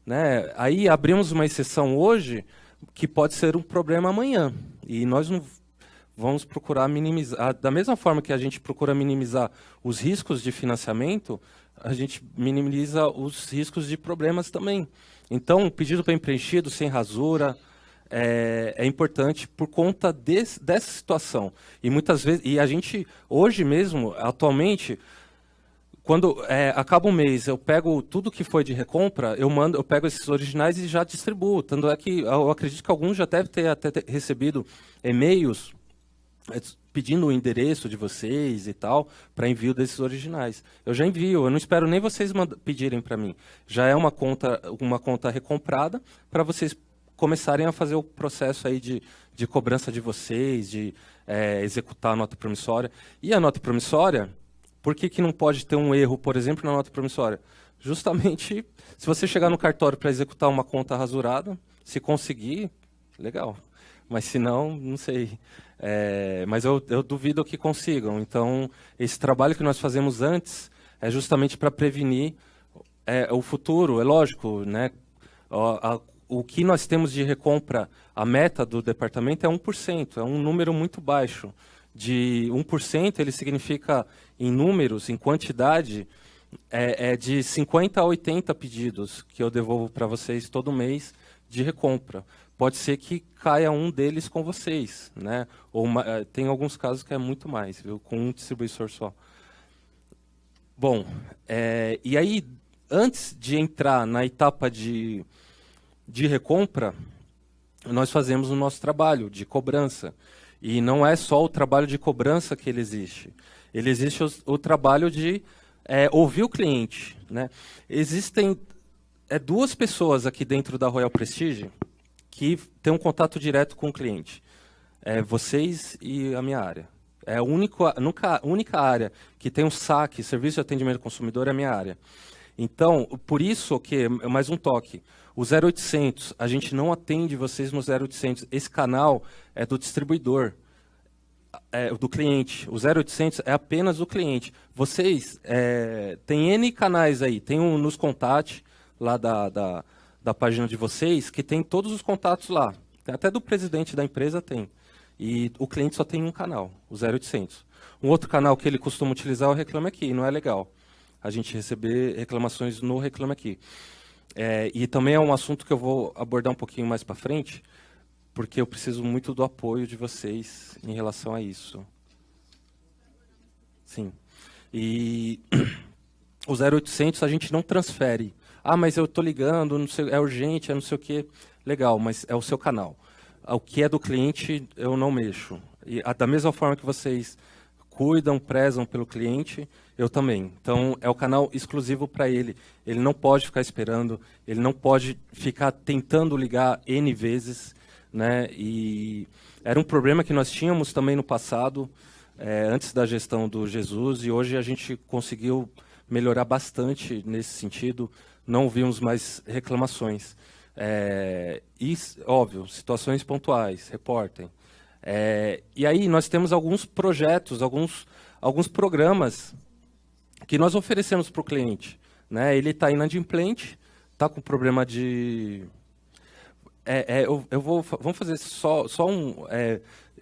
Né? Aí abrimos uma exceção hoje que pode ser um problema amanhã. E nós não vamos procurar minimizar. Da mesma forma que a gente procura minimizar os riscos de financiamento, a gente minimiza os riscos de problemas também. Então, o pedido bem preenchido, sem rasura, é importante por conta dessa situação. E muitas vezes, e a gente, hoje mesmo, atualmente, quando acaba o mês, eu pego tudo que foi de recompra, eu pego esses originais e já distribuo. Tanto é que eu acredito que alguns já devem ter até recebido e-mails pedindo o endereço de vocês e tal, para envio desses originais. Eu já envio, eu não espero nem vocês pedirem para mim. Já é uma conta recomprada para vocês começarem a fazer o processo aí de cobrança de vocês, de executar a nota promissória. E a nota promissória, por que não pode ter um erro, por exemplo, na nota promissória? Justamente, se você chegar no cartório para executar uma conta rasurada, se conseguir, legal. Mas se não, não sei. Mas eu duvido que consigam. Então, esse trabalho que nós fazemos antes é justamente para prevenir o futuro. É lógico, né? O que nós temos de recompra, a meta do departamento é 1%, é um número muito baixo. De 1%, ele significa, em números, em quantidade, de 50 a 80 pedidos que eu devolvo para vocês todo mês de recompra. Pode ser que caia um deles com vocês, né? Ou tem alguns casos que é muito mais, viu? Com um distribuidor só. Bom, e aí, antes de entrar na etapa de recompra, nós fazemos o nosso trabalho de cobrança. E não é só o trabalho de cobrança que ele existe. Ele existe o trabalho de ouvir o cliente, né? Existem duas pessoas aqui dentro da Royal Prestige que têm um contato direto com o cliente. Vocês e a minha área. É a única área que tem um saque, serviço de atendimento ao consumidor, é a minha área. Então, por isso que, mais um toque, o 0800, a gente não atende vocês no 0800. Esse canal é do distribuidor, do cliente. O 0800 é apenas do cliente. Vocês tem N canais aí, tem um Nos Contate, lá da página de vocês, que tem todos os contatos lá. Até do presidente da empresa tem. E o cliente só tem um canal, o 0800. Um outro canal que ele costuma utilizar é o Reclame Aqui, e não é legal a gente receber reclamações no Reclame Aqui. E também é um assunto que eu vou abordar um pouquinho mais para frente, porque eu preciso muito do apoio de vocês em relação a isso. Sim. E o 0800 a gente não transfere. Ah, mas eu estou ligando, não sei, é urgente, é não sei o quê. Legal, mas é o seu canal. O que é do cliente, eu não mexo. E da mesma forma que vocês cuidam, prezam pelo cliente, eu também. Então, é o canal exclusivo para ele. Ele não pode ficar esperando, ele não pode ficar tentando ligar N vezes, né? E era um problema que nós tínhamos também no passado, antes da gestão do Jesus, e hoje a gente conseguiu melhorar bastante nesse sentido, não vimos mais reclamações. E, óbvio, situações pontuais, reportem. E aí nós temos alguns projetos, alguns programas que nós oferecemos para o cliente, né? Ele está inadimplente, está com problema de... vamos fazer só um...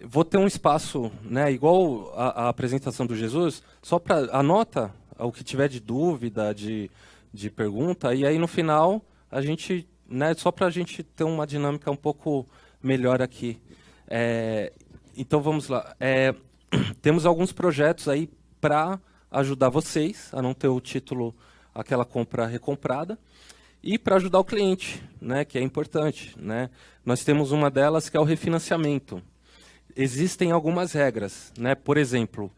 vou ter um espaço, né, igual a apresentação do Jesus, só para anota o que tiver de dúvida, de pergunta, e aí no final a gente né, só para a gente ter uma dinâmica um pouco melhor aqui. Então, vamos lá. Temos alguns projetos aí para ajudar vocês a não ter o título, aquela compra recomprada, e para ajudar o cliente, né, que é importante, né? Nós temos uma delas que é o refinanciamento. Existem algumas regras, né? Por exemplo,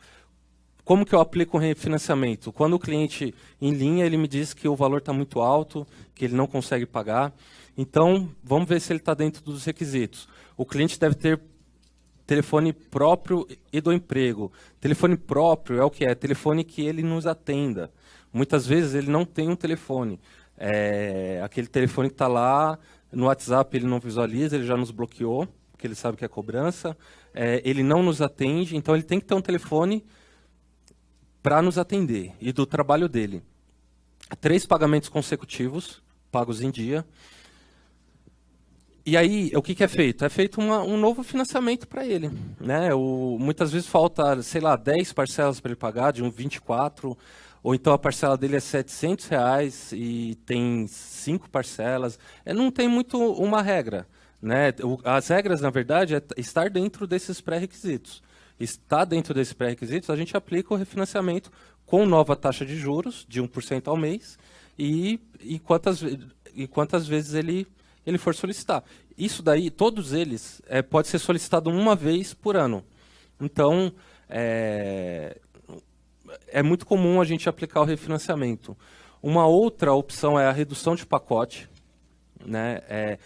como que eu aplico o refinanciamento? Quando o cliente em linha, ele me diz que o valor está muito alto, que ele não consegue pagar. Então, vamos ver se ele está dentro dos requisitos. O cliente deve ter telefone próprio e do emprego. Telefone próprio é o que é? Telefone que ele nos atenda. Muitas vezes ele não tem um telefone. Aquele telefone que está lá, no WhatsApp ele não visualiza, ele já nos bloqueou, porque ele sabe que é cobrança. Ele não nos atende, então ele tem que ter um telefone para nos atender e do trabalho dele. 3 pagamentos consecutivos, pagos em dia. E aí, o que é feito? É feito um novo financiamento para ele, né? Muitas vezes falta, sei lá, 10 parcelas para ele pagar, de 24, ou então a parcela dele é R$700 e tem 5 parcelas. Não tem muito uma regra, né? As regras, na verdade, é estar dentro desses pré-requisitos. Está dentro desses pré-requisitos, a gente aplica o refinanciamento com nova taxa de juros, de 1% ao mês, e quantas vezes ele for solicitar. Isso daí, todos eles, pode ser solicitado uma vez por ano. Então, é muito comum a gente aplicar o refinanciamento. Uma outra opção é a redução de pacote, né?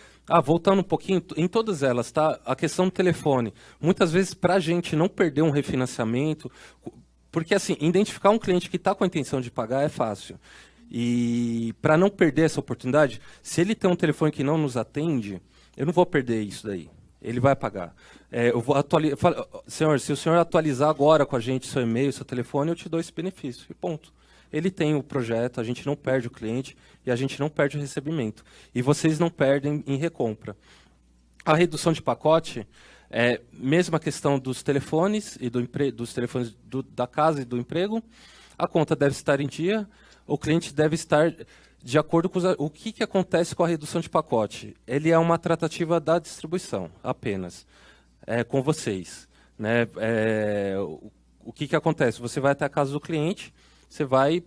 Voltando um pouquinho, em todas elas, tá? A questão do telefone. Muitas vezes, para a gente não perder um refinanciamento, porque assim, identificar um cliente que está com a intenção de pagar é fácil. E para não perder essa oportunidade, se ele tem um telefone que não nos atende, eu não vou perder isso daí. Ele vai pagar. Eu vou senhor, se o senhor atualizar agora com a gente seu e-mail, seu telefone, eu te dou esse benefício. E ponto. Ele tem o projeto, a gente não perde o cliente e a gente não perde o recebimento. E vocês não perdem em recompra. A redução de pacote, mesma questão dos telefones e dos telefones da casa e do emprego. A conta deve estar em dia. O cliente deve estar de acordo com o que acontece com a redução de pacote. Ele é uma tratativa da distribuição, apenas, com vocês, né? O que acontece? Você vai até a casa do cliente, você vai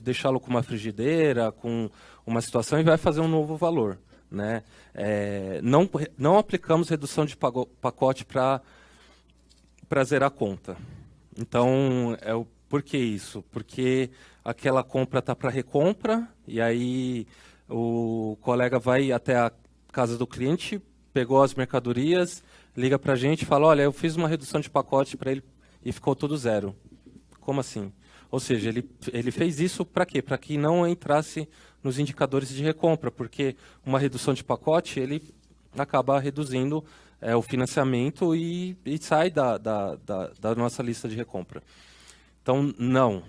deixá-lo com uma frigideira, com uma situação e vai fazer um novo valor, né? Não aplicamos redução de pacote para zerar a conta. Então, por que isso? Porque aquela compra está para recompra, e aí o colega vai até a casa do cliente, pegou as mercadorias, liga para a gente e fala, olha, eu fiz uma redução de pacote para ele e ficou tudo zero. Como assim? Ou seja, ele fez isso para quê? Para que não entrasse nos indicadores de recompra, porque uma redução de pacote, ele acaba reduzindo o financiamento e sai da nossa lista de recompra. Então, não.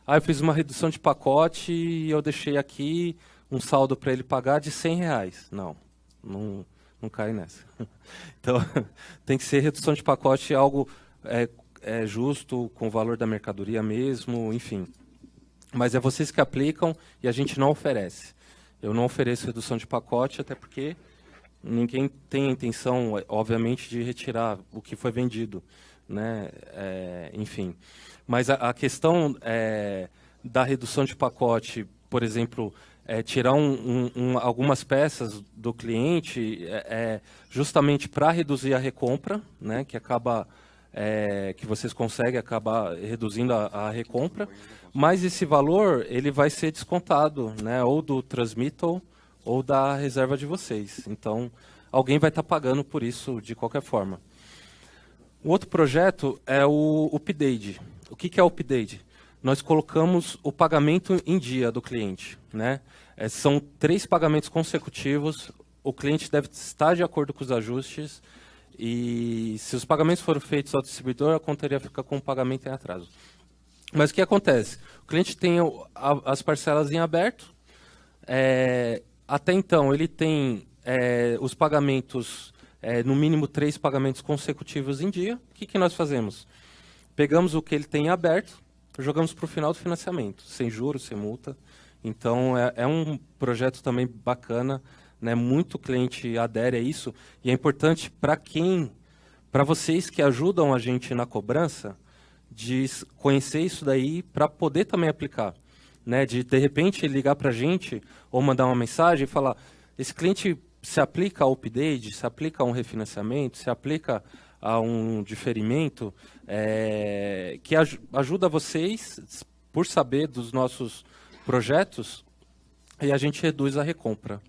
Eu fiz uma redução de pacote e eu deixei aqui um saldo para ele pagar de R$100. Não cai nessa. Então, tem que ser redução de pacote, algo justo, com o valor da mercadoria mesmo, enfim. Mas é vocês que aplicam e a gente não oferece. Eu não ofereço redução de pacote, até porque ninguém tem a intenção, obviamente, de retirar o que foi vendido, né? Enfim. Mas a questão da redução de pacote, por exemplo, tirar algumas peças do cliente, justamente para reduzir a recompra, né? Que acaba que vocês conseguem acabar reduzindo a recompra, mas esse valor ele vai ser descontado, né? Ou do transmittal ou da reserva de vocês. Então, alguém vai estar pagando por isso de qualquer forma. O outro projeto é o update. O que é o update? Nós colocamos o pagamento em dia do cliente, né? São 3 pagamentos consecutivos. O cliente deve estar de acordo com os ajustes. E se os pagamentos forem feitos ao distribuidor, a conta iria ficar com o pagamento em atraso. Mas o que acontece? O cliente tem as parcelas em aberto. Até então, ele tem os pagamentos, no mínimo 3 pagamentos consecutivos em dia. O que nós fazemos? Pegamos o que ele tem em aberto, jogamos para o final do financiamento, sem juros, sem multa. Então, é um projeto também bacana, né? Muito cliente adere a isso, e é importante para vocês que ajudam a gente na cobrança, de conhecer isso daí para poder também aplicar, né? De repente ligar para a gente ou mandar uma mensagem e falar: esse cliente se aplica ao update, se aplica a um refinanciamento, se aplica a um diferimento, que ajuda vocês por saber dos nossos projetos, e a gente reduz a recompra.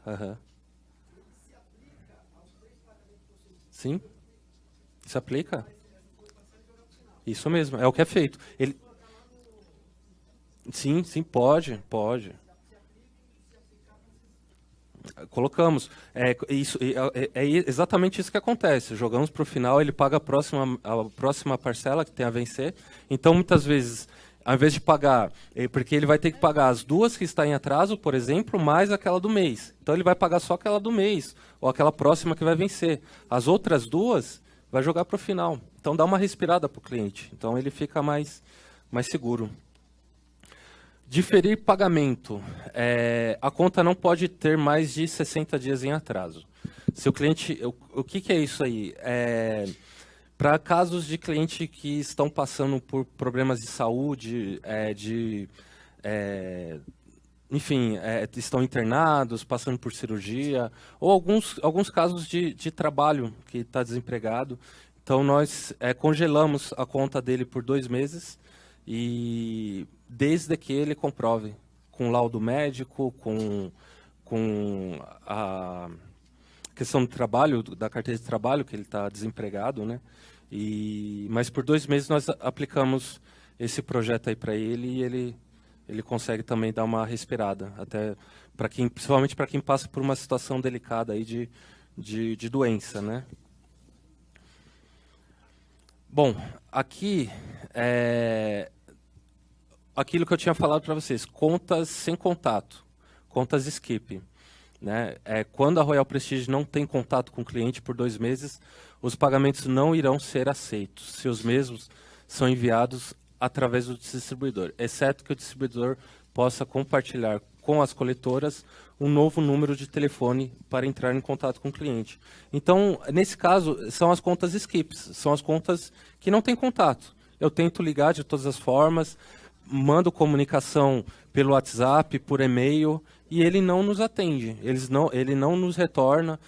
Uhum. Sim, se aplica. Isso mesmo, é o que é feito. Sim, pode. Colocamos. É exatamente isso que acontece. Jogamos para o final, ele paga a próxima parcela que tem a vencer. Então, muitas vezes, ao invés de pagar, porque ele vai ter que pagar as duas que estão em atraso, por exemplo, mais aquela do mês. Então, ele vai pagar só aquela do mês, ou aquela próxima que vai vencer. As outras duas, vai jogar para o final. Então, dá uma respirada para o cliente. Então, ele fica mais seguro. Diferir pagamento. A conta não pode ter mais de 60 dias em atraso. Se o cliente, o que é isso aí? Para casos de cliente que estão passando por problemas de saúde, enfim, estão internados, passando por cirurgia, ou alguns casos de trabalho, que está desempregado. Então, nós congelamos a conta dele por 2 meses, e desde que ele comprove com laudo médico, com a questão do trabalho, da carteira de trabalho, que ele está desempregado, né? Mas por 2 meses nós aplicamos esse projeto aí para ele, e ele consegue também dar uma respirada, até principalmente para quem passa por uma situação delicada aí de doença, né? Bom, aqui aquilo que eu tinha falado para vocês, contas sem contato, contas skip, né? Quando a Royal Prestige não tem contato com o cliente por 2 meses, os pagamentos não irão ser aceitos, se os mesmos são enviados através do distribuidor, exceto que o distribuidor possa compartilhar com as coletoras um novo número de telefone para entrar em contato com o cliente. Então, nesse caso, são as contas skips, são as contas que não têm contato. Eu tento ligar de todas as formas, mando comunicação pelo WhatsApp, por e-mail, e ele não nos atende, ele não nos retorna.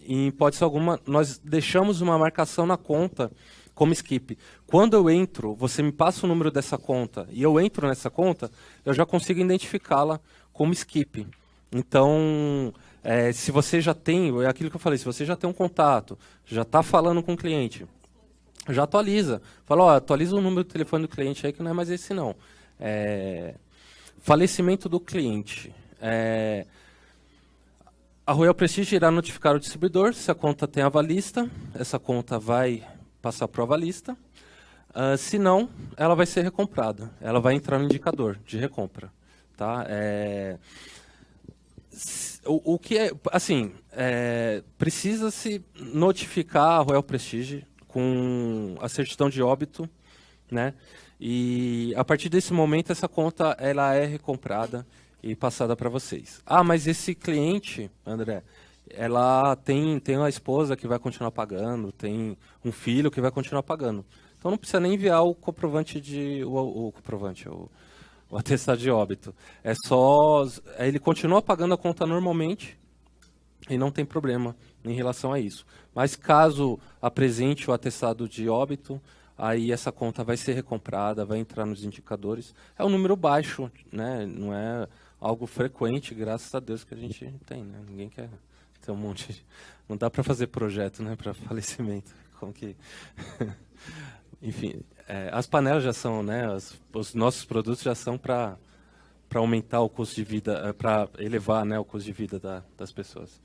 Em hipótese alguma, nós deixamos uma marcação na conta como skip. Quando eu entro, você me passa o número dessa conta, e eu entro nessa conta, eu já consigo identificá-la como skip. Então, se você já tem, é aquilo que eu falei, se você já tem um contato, já está falando com o cliente, já atualiza. Fala, atualiza o número do telefone do cliente aí, que não é mais esse não. Falecimento do cliente. A Royal Prestige irá notificar o distribuidor se a conta tem avalista, essa conta vai passar para o avalista. Se não, ela vai ser recomprada, ela vai entrar no indicador de recompra. Tá? O que assim, precisa-se notificar a Royal Prestige com a certidão de óbito, né? E a partir desse momento essa conta ela é recomprada e passada para vocês. Mas esse cliente, André, ela tem uma esposa que vai continuar pagando, tem um filho que vai continuar pagando. Então não precisa nem enviar o comprovante o atestado de óbito. É só ele continua pagando a conta normalmente e não tem problema em relação a isso. Mas caso apresente o atestado de óbito, aí essa conta vai ser recomprada, vai entrar nos indicadores. É um número baixo, né? Não é algo frequente, graças a Deus que a gente tem, né? Ninguém quer ter um monte de... Não dá para fazer projeto, né, para falecimento. Como que... Enfim, as panelas já são, né? Os nossos produtos já são para aumentar o custo de vida, para elevar, né, o custo de vida das pessoas.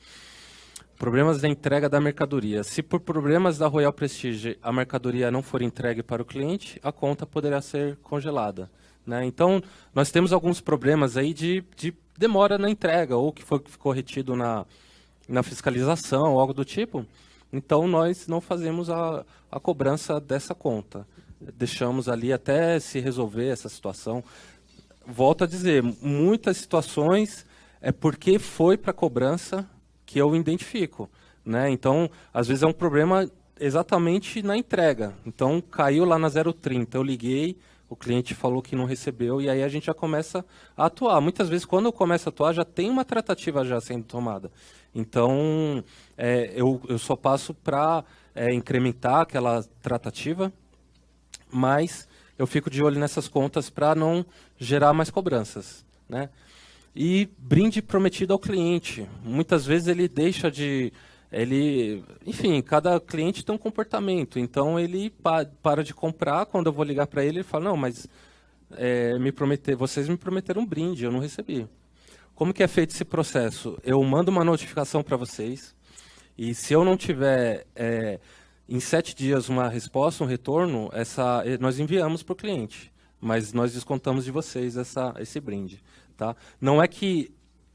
Problemas da entrega da mercadoria. Se por problemas da Royal Prestige a mercadoria não for entregue para o cliente, a conta poderá ser congelada, né? Então, nós temos alguns problemas aí de demora na entrega, ou que ficou retido na fiscalização, ou algo do tipo. Então, nós não fazemos a cobrança dessa conta. Deixamos ali até se resolver essa situação. Volto a dizer, muitas situações é porque foi para a cobrança que eu identifico, né? Então, às vezes é um problema exatamente na entrega. Então, caiu lá na 030, eu liguei, o cliente falou que não recebeu, e aí a gente já começa a atuar. Muitas vezes, quando eu começo a atuar, já tem uma tratativa já sendo tomada. Então, eu só passo para incrementar aquela tratativa, mas eu fico de olho nessas contas para não gerar mais cobranças, né? E brinde prometido ao cliente. Muitas vezes ele deixa de... enfim, cada cliente tem um comportamento. Então, ele para de comprar. Quando eu vou ligar para ele, ele fala, não, mas vocês me prometeram um brinde, eu não recebi. Como que é feito esse processo? Eu mando uma notificação para vocês, e se eu não tiver... em 7 dias, uma resposta, um retorno, nós enviamos para o cliente, mas nós descontamos de vocês esse brinde. Tá? Não é que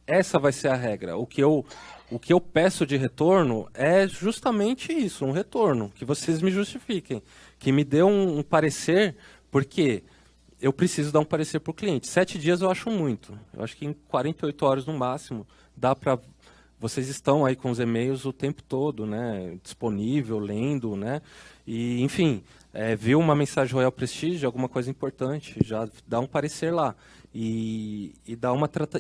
essa vai ser a regra. O que eu peço de retorno é justamente isso, um retorno, que vocês me justifiquem, que me dê um parecer, porque eu preciso dar um parecer para o cliente. 7 dias eu acho muito. Eu acho que em 48 horas no máximo dá para... Vocês estão aí com os e-mails o tempo todo, né? Disponível, lendo, né? E, enfim, viu uma mensagem Royal Prestige, alguma coisa importante, já dá um parecer lá. E dá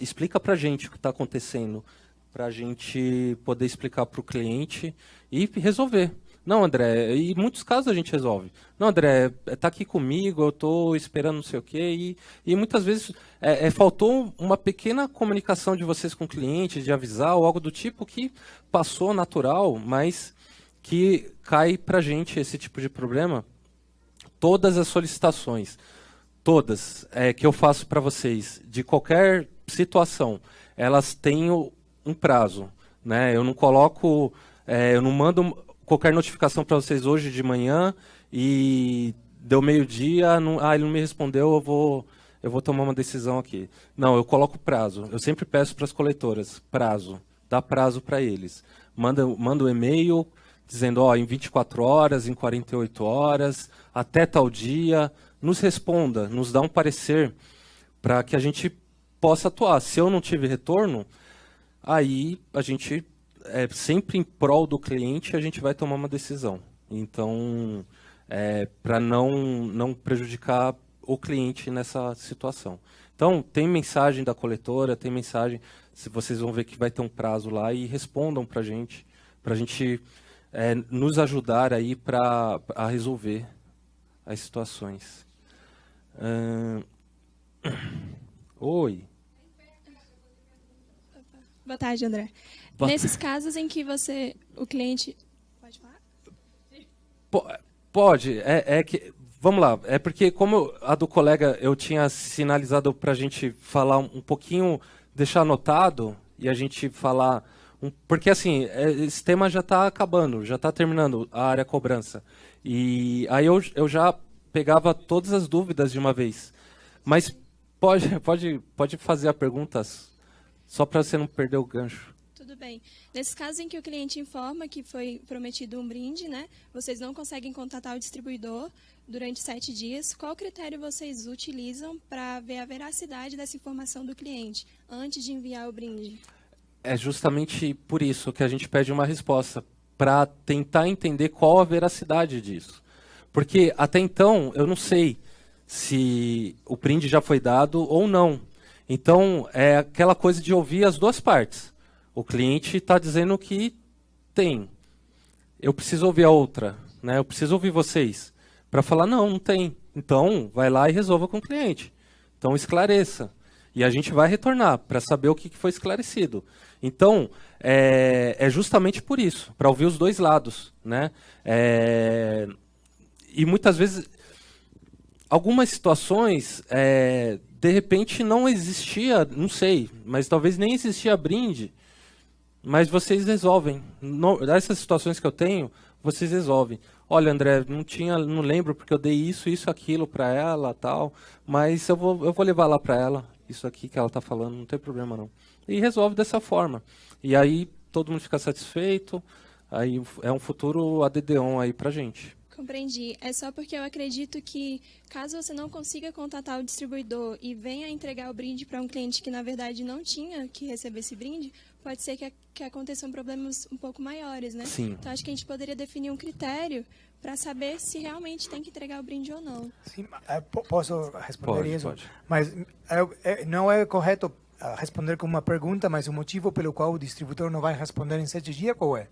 explica para a gente o que está acontecendo, para a gente poder explicar para o cliente e resolver. Não, André, e em muitos casos a gente resolve. Não, André, está aqui comigo, eu estou esperando não sei o quê. E muitas vezes faltou uma pequena comunicação de vocês com o cliente, de avisar, ou algo do tipo que passou natural, mas que cai para a gente esse tipo de problema. Todas as solicitações, todas que eu faço para vocês, de qualquer situação, elas têm um prazo, né? Eu não coloco, eu não mando qualquer notificação para vocês hoje de manhã e deu meio-dia, ele não me respondeu, eu vou tomar uma decisão aqui. Não, eu coloco prazo. Eu sempre peço para as coletoras, prazo, dá prazo para eles. Manda um e-mail dizendo, em 24 horas, em 48 horas, até tal dia, nos responda, nos dá um parecer para que a gente possa atuar. Se eu não tive retorno, aí a gente, sempre em prol do cliente, a gente vai tomar uma decisão. Então, para não prejudicar o cliente nessa situação. Então, tem mensagem da coletora, tem mensagem, se vocês vão ver que vai ter um prazo lá, e respondam para a gente nos ajudar aí a resolver as situações. Oi. Boa tarde, André. Nesses casos em que o cliente... Pode falar? Pode. Vamos lá. É porque, como a do colega eu tinha sinalizado para a gente falar um pouquinho, deixar anotado, e a gente falar... Porque, assim, esse tema já está acabando, já está terminando a área cobrança. E aí eu já pegava todas as dúvidas de uma vez. Mas pode fazer a pergunta, só para você não perder o gancho. Tudo bem. Nesses casos em que o cliente informa que foi prometido um brinde, né, vocês não conseguem contatar o distribuidor durante 7 dias, qual critério vocês utilizam para ver a veracidade dessa informação do cliente antes de enviar o brinde? É justamente por isso que a gente pede uma resposta, para tentar entender qual a veracidade disso. Porque até então eu não sei se o brinde já foi dado ou não. Então é aquela coisa de ouvir as duas partes. O cliente está dizendo que tem. Eu preciso ouvir a outra, né? Eu preciso ouvir vocês para falar, não tem. Então vai lá e resolva com o cliente. Então esclareça. E a gente vai retornar para saber o que foi esclarecido. Então, é justamente por isso, para ouvir os dois lados, né? E muitas vezes, algumas situações, de repente não existia, não sei, mas talvez nem existia brinde, mas vocês resolvem. Essas situações que eu tenho, vocês resolvem. olha, André, não lembro porque eu dei isso, aquilo para ela, tal, mas eu vou levar lá para ela, isso aqui que ela está falando, não tem problema não. E resolve dessa forma. E aí todo mundo fica satisfeito, aí é um futuro ADD-on aí pra gente. Compreendi. É só porque eu acredito que, caso você não consiga contatar o distribuidor e venha entregar o brinde para um cliente que, na verdade, não tinha que receber esse brinde, pode ser que aconteçam problemas um pouco maiores, né? Sim. Então, acho que a gente poderia definir um critério para saber se realmente tem que entregar o brinde ou não. Sim, posso responder isso? Pode. Mas não é correto responder com uma pergunta, mas o motivo pelo qual o distribuidor não vai responder em 7 dias, qual é?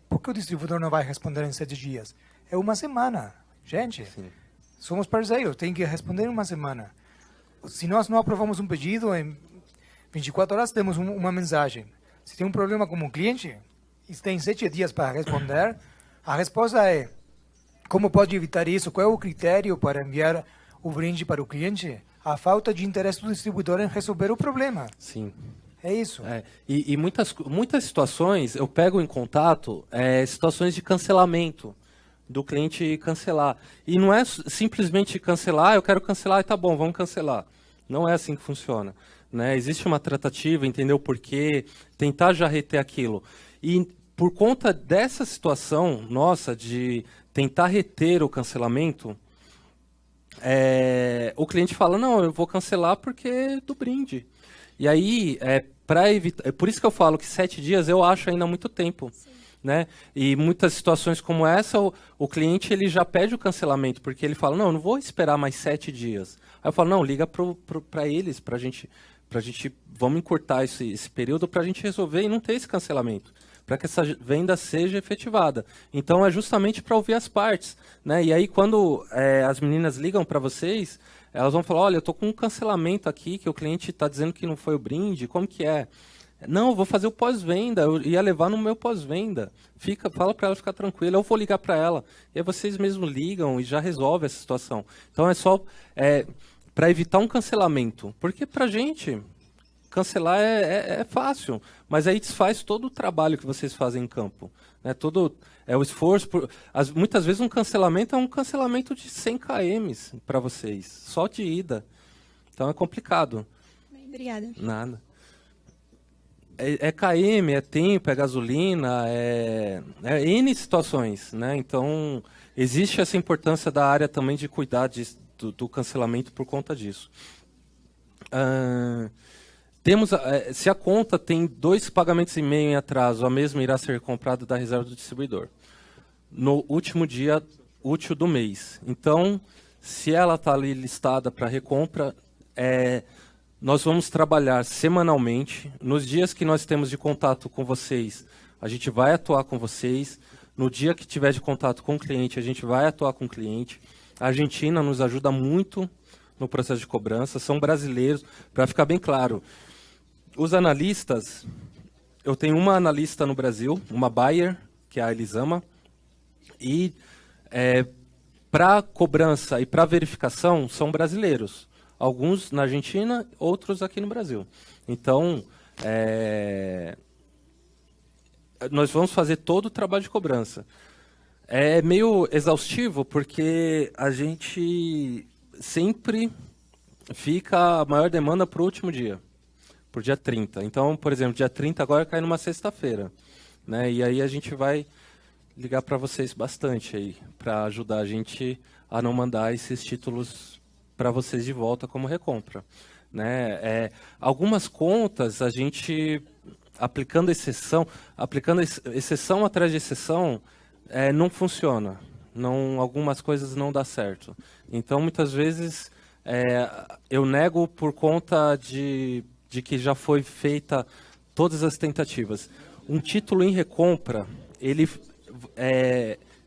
Por que o distribuidor não vai responder em 7 dias? É uma semana. Gente, somos parceiros, tem que responder em uma semana. Se nós não aprovamos um pedido, em 24 horas temos uma mensagem. Se tem um problema com o cliente, e tem 7 dias para responder, a resposta é: como pode evitar isso? Qual é o critério para enviar o brinde para o cliente? A falta de interesse do distribuidor em resolver o problema. Sim. É isso. E muitas situações eu pego em contato situações de cancelamento, do cliente cancelar. E não é simplesmente cancelar, eu quero cancelar e tá bom, vamos cancelar. Não é assim que funciona. Né? Existe uma tratativa, entender o porquê, tentar já reter aquilo. E por conta dessa situação nossa de tentar reter o cancelamento, o cliente fala, não, eu vou cancelar porque é do brinde. E aí, para evitar, por isso que eu falo que 7 dias eu acho ainda muito tempo. Né? E muitas situações como essa, o cliente ele já pede o cancelamento, porque ele fala, não, eu não vou esperar mais 7 dias. Aí eu falo, não, liga para eles, para a gente, vamos encurtar esse período para a gente resolver e não ter esse cancelamento, para que essa venda seja efetivada. Então é justamente para ouvir as partes. Né? E aí quando as meninas ligam para vocês, elas vão falar, olha, eu estou com um cancelamento aqui, que o cliente está dizendo que não foi o brinde, como que é? Não, eu vou fazer o pós-venda, eu ia levar no meu pós-venda. Fala para ela ficar tranquila, eu vou ligar para ela. E aí vocês mesmos ligam e já resolve essa situação. Então é só para evitar um cancelamento. Porque para a gente, cancelar é fácil, mas aí desfaz todo o trabalho que vocês fazem em campo. Né? Todo o esforço. Muitas vezes um cancelamento é um cancelamento de 100 km para vocês, só de ida. Então é complicado. Bem, obrigada. Nada. É KM, é tempo, é gasolina, é N situações. Né? Então existe essa importância da área também de cuidar do cancelamento por conta disso. Se a conta tem 2 pagamentos e meio em atraso, a mesma irá ser comprada da reserva do distribuidor no último dia útil do mês. Então, se ela está ali listada para recompra, nós vamos trabalhar semanalmente. Nos dias que nós temos de contato com vocês, a gente vai atuar com vocês. No dia que tiver de contato com o cliente, a gente vai atuar com o cliente. A Argentina nos ajuda muito no processo de cobrança, são brasileiros. Para ficar bem claro, os analistas, eu tenho uma analista no Brasil, uma buyer, que é a Elisama, e para cobrança e para verificação são brasileiros. Alguns na Argentina, outros aqui no Brasil. Então, nós vamos fazer todo o trabalho de cobrança. É meio exaustivo, porque a gente sempre fica a maior demanda para o último dia, para o dia 30. Então, por exemplo, dia 30 agora cai numa sexta-feira. Né? E aí a gente vai ligar para vocês bastante aí, para ajudar a gente a não mandar esses títulos para vocês de volta como recompra. Né? Algumas contas, a gente, aplicando exceção atrás de exceção, não funciona. Algumas coisas não dão certo. Então, muitas vezes, eu nego por conta de que já foi feita todas as tentativas. Um título em recompra,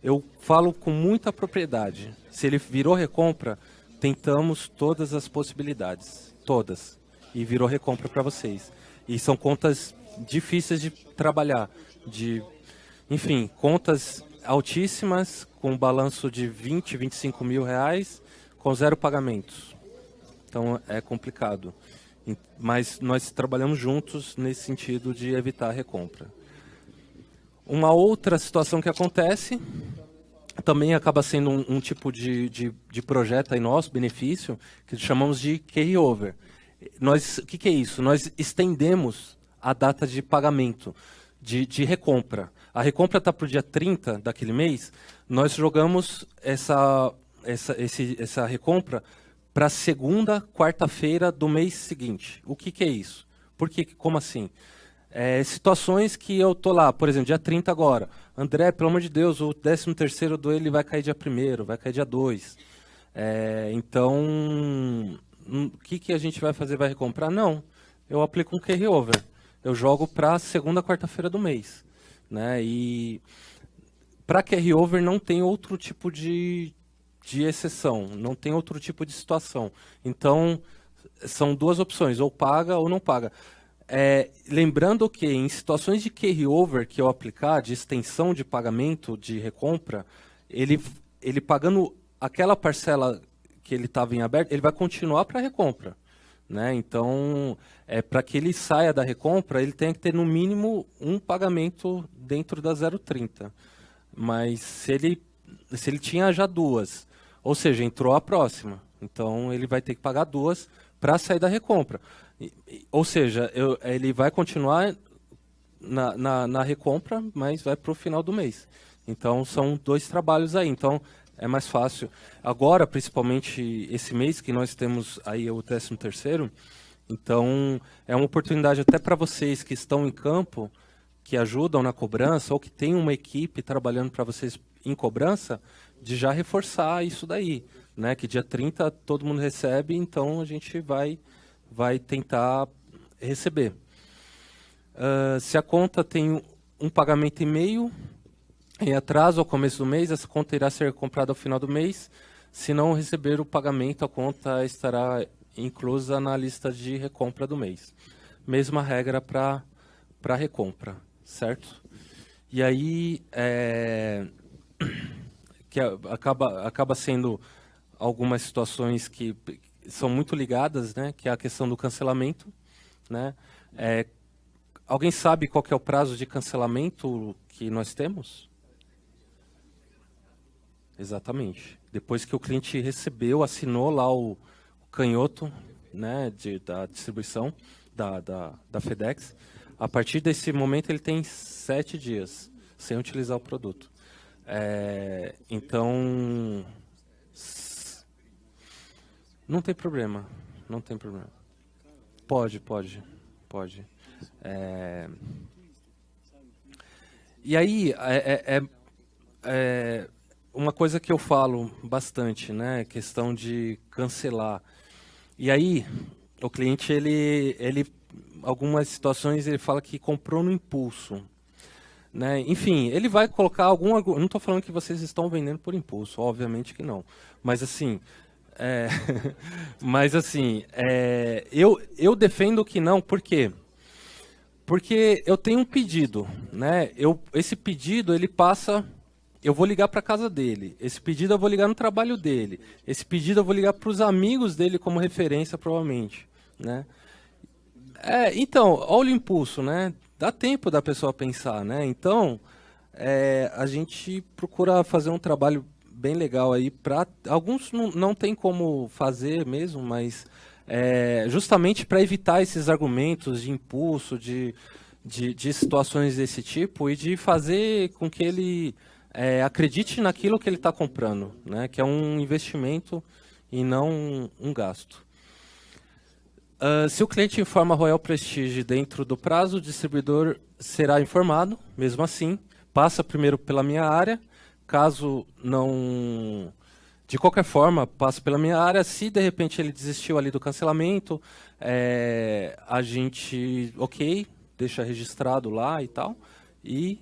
eu falo com muita propriedade. Se ele virou recompra, tentamos todas as possibilidades, todas, e virou recompra para vocês. E são contas difíceis de trabalhar, enfim, contas altíssimas, com balanço de 20, 25 mil reais, com 0 pagamentos. Então é complicado. Mas nós trabalhamos juntos nesse sentido de evitar a recompra. Uma outra situação que acontece, também acaba sendo um tipo de projeto aí nosso, benefício, que chamamos de carry-over. O que é isso? Nós estendemos a data de pagamento, de recompra. A recompra está para o dia 30 daquele mês, nós jogamos essa recompra para a segunda quarta-feira do mês seguinte. O que é isso? Como assim? Situações que eu tô lá, por exemplo, dia 30 agora. André, pelo amor de Deus, o 13º do ele vai cair dia 1º, vai cair dia 2. Então, o que a gente vai fazer? Vai recomprar? Não. Eu aplico um carry-over. Eu jogo para a segunda quarta-feira do mês. Né? E para carry-over não tem outro tipo de exceção, não tem outro tipo de situação. Então, são duas opções, ou paga ou não paga. Lembrando que em situações de carry-over que eu aplicar, de extensão de pagamento, de recompra, ele pagando aquela parcela que ele estava em aberto, ele vai continuar para a recompra. Né? Então, para que ele saia da recompra, ele tem que ter no mínimo um pagamento dentro da 0,30. Mas se ele tinha já duas, ou seja, entrou a próxima, então ele vai ter que pagar duas para sair da recompra. Ou seja, ele vai continuar na recompra, mas vai para o final do mês. Então, são dois trabalhos aí. Então, é mais fácil. Agora, principalmente esse mês, que nós temos aí o 13º, então, é uma oportunidade até para vocês que estão em campo, que ajudam na cobrança, ou que tem uma equipe trabalhando para vocês em cobrança, de já reforçar isso daí. Né? Que dia 30 todo mundo recebe, então a gente vai tentar receber. Se a conta tem um pagamento e meio em atraso ao começo do mês, essa conta irá ser comprada ao final do mês. Se não receber o pagamento, a conta estará inclusa na lista de recompra do mês. Mesma regra para recompra, certo? E aí, que acaba sendo algumas situações que são muito ligadas, né? Que é a questão do cancelamento. Né? Alguém sabe qual que é o prazo de cancelamento que nós temos? Exatamente. Depois que o cliente recebeu, assinou lá o canhoto, né, da distribuição da FedEx, a partir desse momento ele tem 7 dias sem utilizar o produto. Então, não tem problema, não tem problema. Pode. E aí, uma coisa que eu falo bastante, né, questão de cancelar. E aí, o cliente, algumas situações, ele fala que comprou no impulso. Né? Enfim, ele vai colocar algum... Não estou falando que vocês estão vendendo por impulso, obviamente que não. Mas assim... eu defendo que não, por quê? Porque eu tenho um pedido, né? Esse pedido, ele passa... Eu vou ligar para a casa dele. Esse pedido eu vou ligar no trabalho dele. Esse pedido eu vou ligar para os amigos dele como referência, provavelmente. Né? Então, olha o impulso, né? Dá tempo da pessoa pensar, né? Então, a gente procura fazer um trabalho bem legal aí. Alguns não tem como fazer mesmo, mas justamente para evitar esses argumentos de impulso, de situações desse tipo, e de fazer com que ele... acredite naquilo que ele está comprando, né? Que é um investimento e não um gasto. Se o cliente informa a Royal Prestige dentro do prazo, o distribuidor será informado, mesmo assim, passa primeiro pela minha área, caso não... De qualquer forma, passa pela minha área, se de repente ele desistiu ali do cancelamento, a gente, deixa registrado lá e tal, e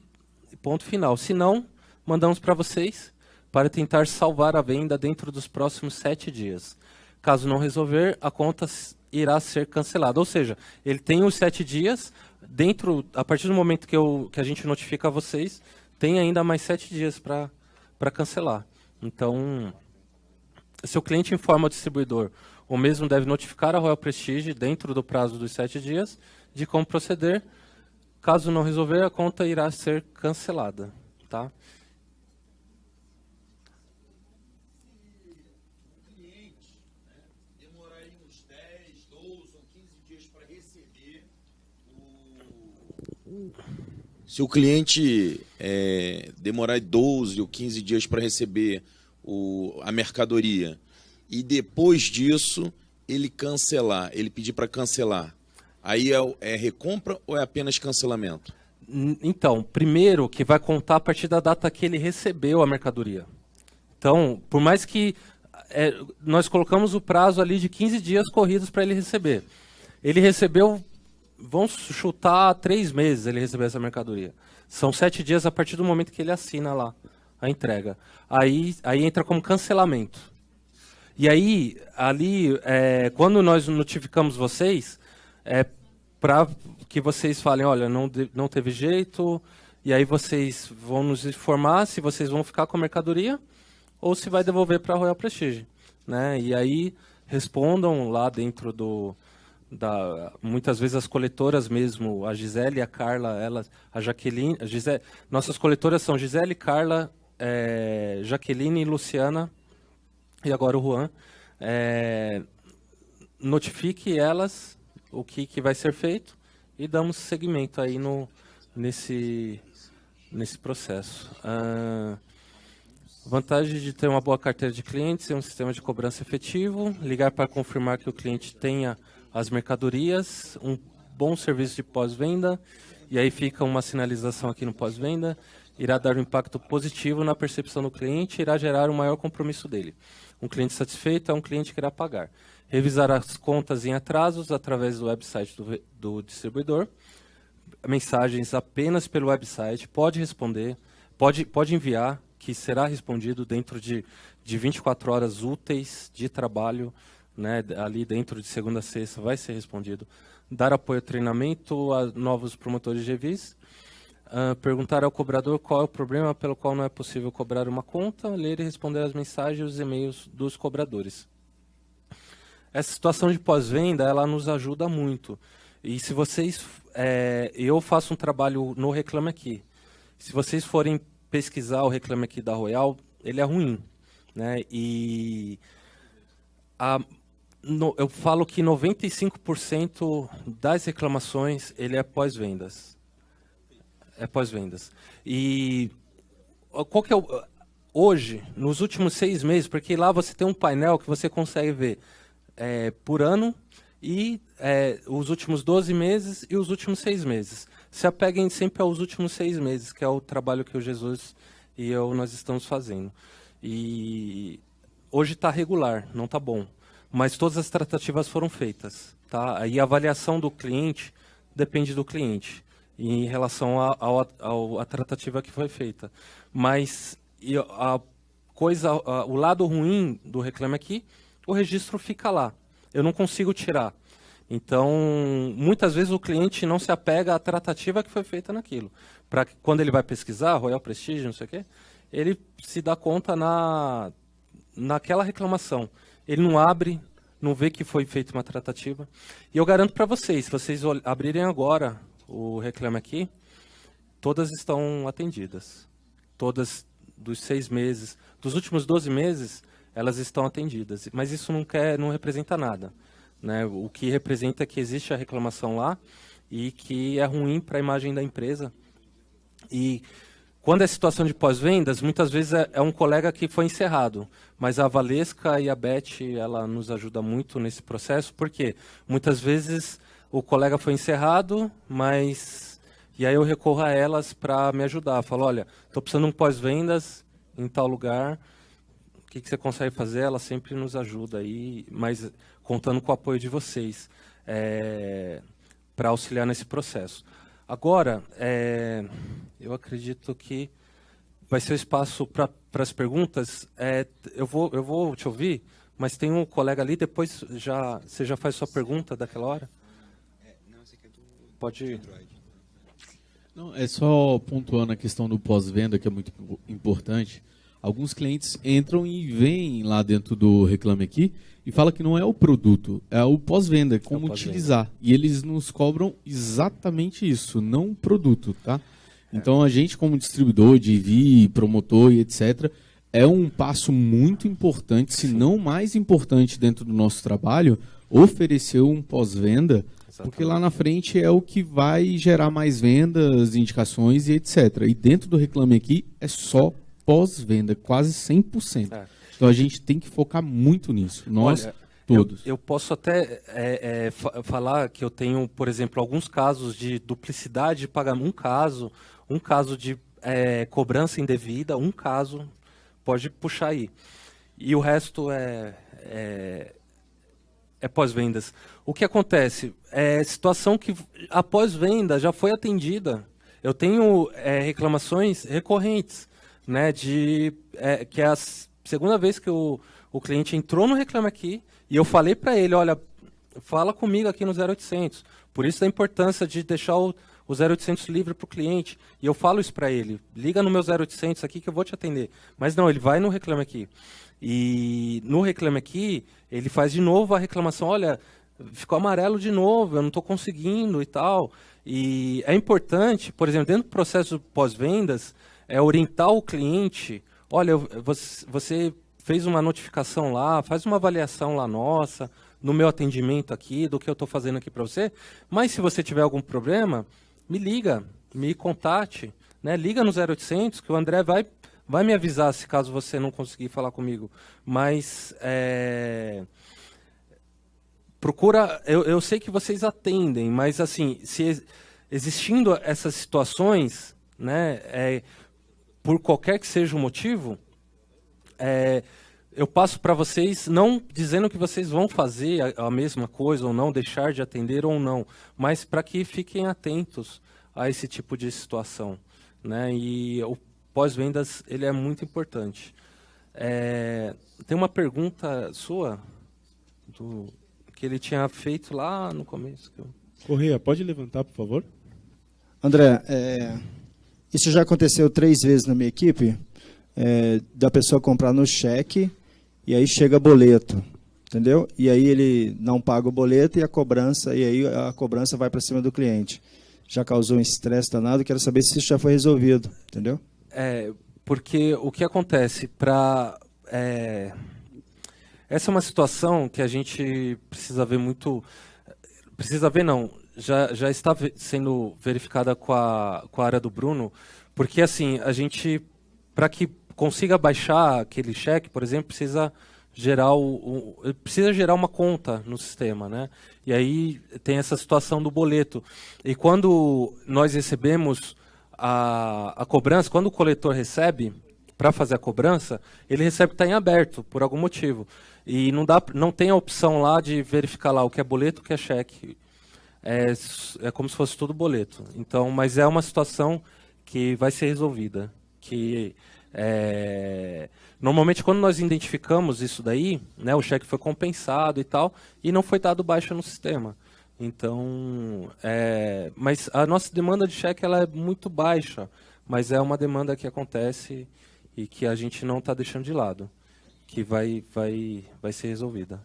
ponto final. Se não, mandamos para vocês para tentar salvar a venda dentro dos próximos 7 dias. Caso não resolver, a conta irá ser cancelada. Ou seja, ele tem os 7 dias, a partir do momento que a gente notifica a vocês, tem ainda mais 7 dias para cancelar. Então, se o cliente informa o distribuidor, o mesmo deve notificar a Royal Prestige dentro do prazo dos 7 dias de como proceder. Caso não resolver, a conta irá ser cancelada, tá? Se o cliente demorar 12 ou 15 dias para receber a mercadoria e depois disso ele cancelar, ele pedir para cancelar, aí é recompra ou é apenas cancelamento? Então, primeiro que vai contar a partir da data que ele recebeu a mercadoria. Então, por mais que nós colocamos o prazo ali de 15 dias corridos para ele receber. Ele recebeu, vamos chutar 3 meses ele recebeu essa mercadoria. São 7 dias a partir do momento que ele assina lá a entrega. Aí entra como cancelamento. E aí, ali, quando nós notificamos vocês, para que vocês falem, olha, não teve jeito, e aí vocês vão nos informar se vocês vão ficar com a mercadoria ou se vai devolver para a Royal Prestige, né? E aí respondam lá dentro muitas vezes as coletoras mesmo, a Gisele, a Carla, a Jaqueline, nossas coletoras são Gisele, Carla, Jaqueline, Luciana e agora o Juan. Notifique elas o que vai ser feito e damos seguimento aí nesse processo. Vantagem de ter uma boa carteira de clientes é um sistema de cobrança efetivo, ligar para confirmar que o cliente tenha as mercadorias, um bom serviço de pós-venda, e aí fica uma sinalização aqui no pós-venda, irá dar um impacto positivo na percepção do cliente e irá gerar um maior compromisso dele. Um cliente satisfeito é um cliente que irá pagar. Revisar as contas em atrasos através do website do distribuidor, mensagens apenas pelo website, pode responder, pode enviar, que será respondido dentro de 24 horas úteis de trabalho, né, ali dentro de segunda a sexta vai ser respondido. Dar apoio ao treinamento a novos promotores de revis, perguntar ao cobrador qual é o problema pelo qual não é possível cobrar uma conta, ler e responder as mensagens e os e-mails dos cobradores. Essa situação de pós-venda, ela nos ajuda muito. E se vocês... eu faço um trabalho no Reclame Aqui. Se vocês forem pesquisar o Reclame Aqui da Royal, ele é ruim, né? E eu falo que 95% das reclamações ele é pós-vendas. É pós-vendas. E qual que é hoje, nos últimos 6 meses, porque lá você tem um painel que você consegue ver por ano e os últimos 12 meses e os últimos 6 meses. Se apeguem sempre aos últimos 6 meses, que é o trabalho que o Jesus e nós estamos fazendo. E hoje está regular, não está bom. Mas todas as tratativas foram feitas. Tá? Aí a avaliação do cliente depende do cliente, em relação à tratativa que foi feita. Mas o lado ruim do Reclame Aqui, o registro fica lá. Eu não consigo tirar. Então, muitas vezes o cliente não se apega à tratativa que foi feita naquilo. Para quando ele vai pesquisar, Royal Prestige, não sei o quê, ele se dá conta naquela reclamação. Ele não abre, não vê que foi feita uma tratativa. E eu garanto para vocês, se vocês abrirem agora o Reclame Aqui, todas estão atendidas. Todas dos 6 meses, dos últimos 12 meses, elas estão atendidas. Mas isso não representa nada. Né? O que representa é que existe a reclamação lá e que é ruim para a imagem da empresa. E quando é situação de pós-vendas, muitas vezes é um colega que foi encerrado, mas a Valesca e a Beth, ela nos ajuda muito nesse processo, porque muitas vezes o colega foi encerrado, e aí eu recorro a elas para me ajudar. Falo, olha, estou precisando de um pós-vendas em tal lugar, o que você consegue fazer? Ela sempre nos ajuda aí, mas contando com o apoio de vocês para auxiliar nesse processo. Agora, eu acredito que vai ser o espaço para as perguntas. Eu vou te ouvir, mas tem um colega ali, depois você já faz sua pergunta daquela hora? Pode ir. Não, é só pontuando a questão do pós-venda, que é muito importante. Alguns clientes entram e vêm lá dentro do Reclame Aqui e falam que não é o produto, é o pós-venda, como utilizar. E eles nos cobram exatamente isso, não o produto, tá? Então a gente, como distribuidor de EV, promotor e etc., é um passo muito importante, se não mais importante dentro do nosso trabalho, oferecer um pós-venda, porque lá na frente é o que vai gerar mais vendas, indicações e etc. E dentro do Reclame Aqui é só pós-venda, quase 100%. Então a gente tem que focar muito nisso, nós todos. Eu posso até falar que eu tenho, por exemplo, alguns casos de duplicidade de pagamento, um caso de cobrança indevida, um caso, pode puxar aí. E o resto é pós-vendas. O que acontece? É situação que após venda já foi atendida. Eu tenho reclamações recorrentes, né, que é a segunda vez que o cliente entrou no Reclame Aqui e eu falei para ele, olha, fala comigo aqui no 0800. Por isso a importância de deixar o 0800 livre para o cliente. E eu falo isso para ele, liga no meu 0800 aqui que eu vou te atender. Mas não, ele vai no Reclame Aqui. E no Reclame Aqui, ele faz de novo a reclamação, olha, ficou amarelo de novo, eu não estou conseguindo e tal. E é importante, por exemplo, dentro do processo pós-vendas, orientar o cliente, olha, você fez uma notificação lá, faz uma avaliação lá nossa, no meu atendimento aqui, do que eu estou fazendo aqui para você, mas se você tiver algum problema, me liga, me contate, né? Liga no 0800 que o André vai me avisar se caso você não conseguir falar comigo. Mas procura, eu sei que vocês atendem, mas assim, se existindo essas situações, né, por qualquer que seja o motivo, eu passo para vocês, não dizendo que vocês vão fazer a mesma coisa ou não, deixar de atender ou não, mas para que fiquem atentos a esse tipo de situação, né? E o pós-vendas, ele é muito importante. Tem uma pergunta sua, que ele tinha feito lá no começo. Correia, pode levantar, por favor? André, isso já aconteceu 3 vezes na minha equipe, da pessoa comprar no cheque e aí chega boleto, entendeu? E aí ele não paga o boleto e aí a cobrança vai para cima do cliente. Já causou um estresse danado, quero saber se isso já foi resolvido, entendeu? Porque o que acontece essa é uma situação que a gente precisa ver muito, precisa ver não, já está sendo verificada com a área do Bruno, porque assim, a gente, para que consiga baixar aquele cheque, por exemplo, precisa gerar uma conta no sistema, né? E aí tem essa situação do boleto. E quando nós recebemos a cobrança, quando o coletor recebe para fazer a cobrança, ele recebe que está em aberto, por algum motivo. E não tem a opção lá de verificar lá o que é boleto, o que é cheque. É como se fosse tudo boleto. Então, mas é uma situação que vai ser resolvida. Normalmente, quando nós identificamos isso daí, né, o cheque foi compensado e tal, e não foi dado baixa no sistema. Então, mas a nossa demanda de cheque ela é muito baixa, mas é uma demanda que acontece e que a gente não está deixando de lado, que vai ser resolvida.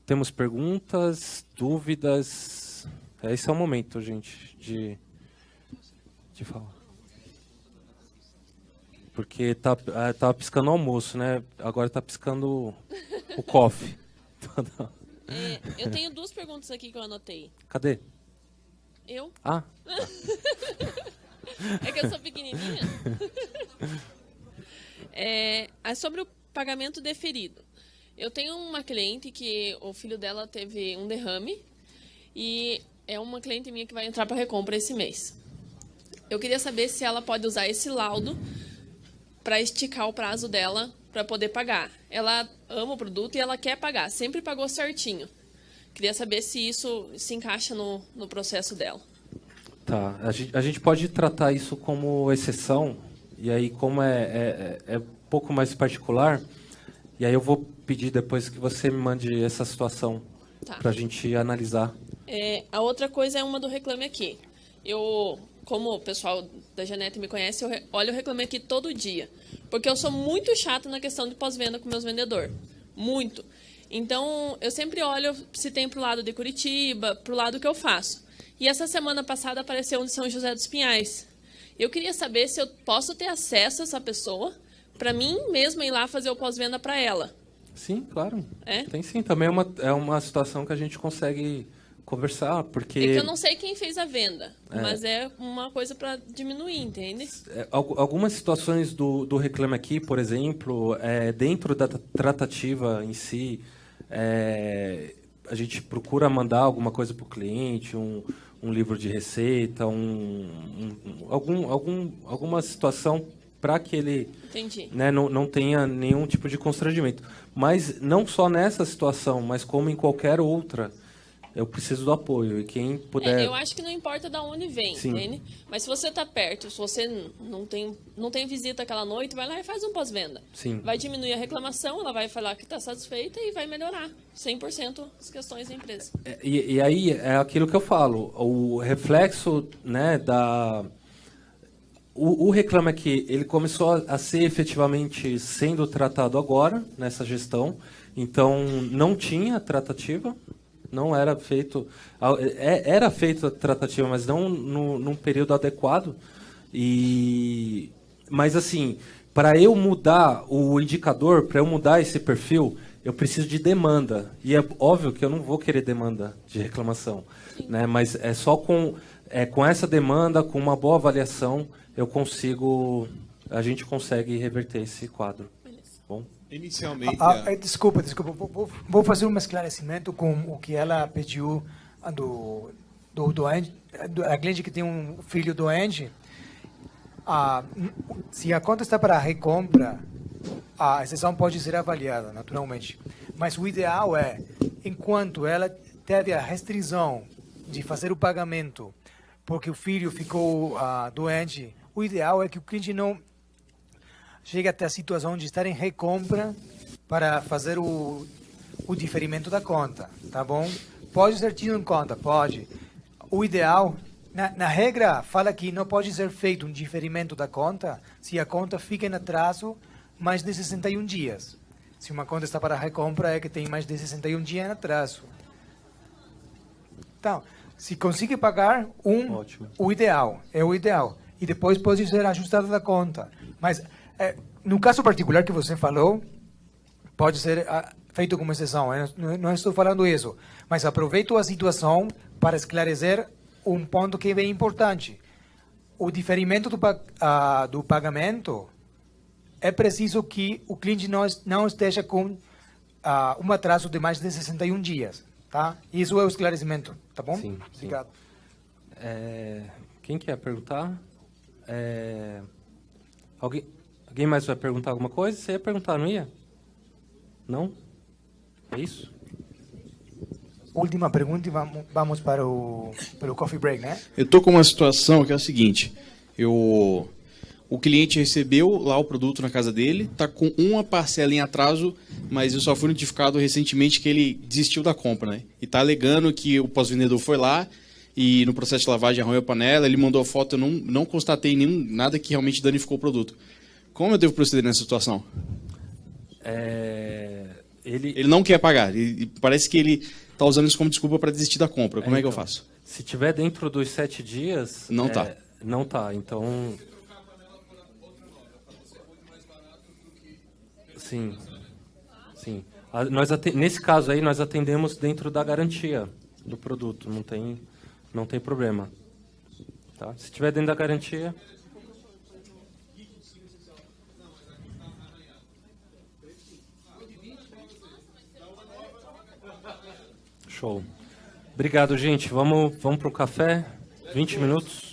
Temos perguntas, dúvidas? Esse é o momento, gente, de falar. Porque tava piscando o almoço, né? Agora está piscando o coffee. Eu tenho 2 perguntas aqui que eu anotei. Cadê? Eu? Ah. É que eu sou pequenininha. É sobre o pagamento deferido. Eu tenho uma cliente que o filho dela teve um derrame e é uma cliente minha que vai entrar para recompra esse mês. Eu queria saber se ela pode usar esse laudo para esticar o prazo dela para poder pagar. Ela ama o produto e ela quer pagar, sempre pagou certinho. Queria saber se isso se encaixa no processo dela. Tá, a gente pode tratar isso como exceção, e aí como é um pouco mais particular, e aí eu vou pedir depois que você me mande essa situação para a gente analisar. A outra coisa é uma do Reclame Aqui. Eu como o pessoal da Janete me conhece, eu olho o Reclame Aqui todo dia. Porque eu sou muito chata na questão de pós-venda com meus vendedores. Muito. Então, eu sempre olho se tem pro lado de Curitiba, pro lado que eu faço. E essa semana passada apareceu um de São José dos Pinhais. Eu queria saber se eu posso ter acesso a essa pessoa para mim mesma ir lá fazer o pós-venda para ela. Sim, claro. É? Tem sim. Também é uma situação que a gente consegue conversar, porque... É que eu não sei quem fez a venda, mas é uma coisa para diminuir, entende? Algumas situações do Reclame Aqui, por exemplo, dentro da tratativa em si, a gente procura mandar alguma coisa para o cliente, um livro de receita, alguma situação para que ele, né, não tenha nenhum tipo de constrangimento. Mas não só nessa situação, mas como em qualquer outra, eu preciso do apoio. E quem puder... eu acho que não importa de onde vem, entende? Mas se você está perto, se você não tem visita aquela noite, vai lá e faz um pós-venda. Vai diminuir a reclamação, ela vai falar que está satisfeita e vai melhorar 100% as questões da empresa. E aí é aquilo que eu falo, o reflexo, né, o Reclame Aqui, ele começou a ser efetivamente sendo tratado agora, nessa gestão. Então, não tinha tratativa. Não era feito... Era feita a tratativa, mas não num período adequado. Mas, assim, para eu mudar o indicador, para eu mudar esse perfil, eu preciso de demanda. E é óbvio que eu não vou querer demanda de reclamação, né? Mas é só com essa demanda, com uma boa avaliação, a gente consegue reverter esse quadro. Bom? Inicialmente... Desculpa. Vou fazer um esclarecimento com o que ela pediu a cliente que tem um filho doente. Se a conta está para recompra, a exceção pode ser avaliada, naturalmente. Mas o ideal é, enquanto ela teve a restrição de fazer o pagamento porque o filho ficou doente, o ideal é que o cliente não chegue até a situação de estar em recompra para fazer o diferimento da conta, tá bom? Pode ser tido em conta, pode. O ideal, na regra, fala que não pode ser feito um diferimento da conta se a conta fica em atraso mais de 61 dias. Se uma conta está para recompra, é que tem mais de 61 dias em atraso. Então, se conseguir pagar, o ideal, é o ideal. E depois pode ser ajustada da conta. Mas, no caso particular que você falou, pode ser feito como exceção. Eu não estou falando isso. Mas aproveito a situação para esclarecer um ponto que é bem importante. O diferimento do pagamento, é preciso que o cliente não esteja com um atraso de mais de 61 dias. Tá? Isso é o esclarecimento, tá bom? Sim. Obrigado. Quem quer perguntar? Alguém mais vai perguntar alguma coisa? Você ia perguntar, não ia? Não? É isso? Última pergunta e vamos para o coffee break, né? Eu estou com uma situação que é a seguinte. O cliente recebeu lá o produto na casa dele, está com uma parcela em atraso, mas eu só fui notificado recentemente que ele desistiu da compra, né? E está alegando que o pós-vendedor foi lá e no processo de lavagem arranhou a panela, ele mandou a foto, eu não constatei nada que realmente danificou o produto. Como eu devo proceder nessa situação? Ele não quer pagar, e parece que ele está usando isso como desculpa para desistir da compra. Como é que eu faço? Se tiver dentro dos 7 dias... Não tá. Não tá, então... Sim. Nesse caso aí, nós atendemos dentro da garantia do produto, não tem problema. Tá? Se tiver dentro da garantia... Show. Obrigado, gente. Vamos para o café. 20 minutos.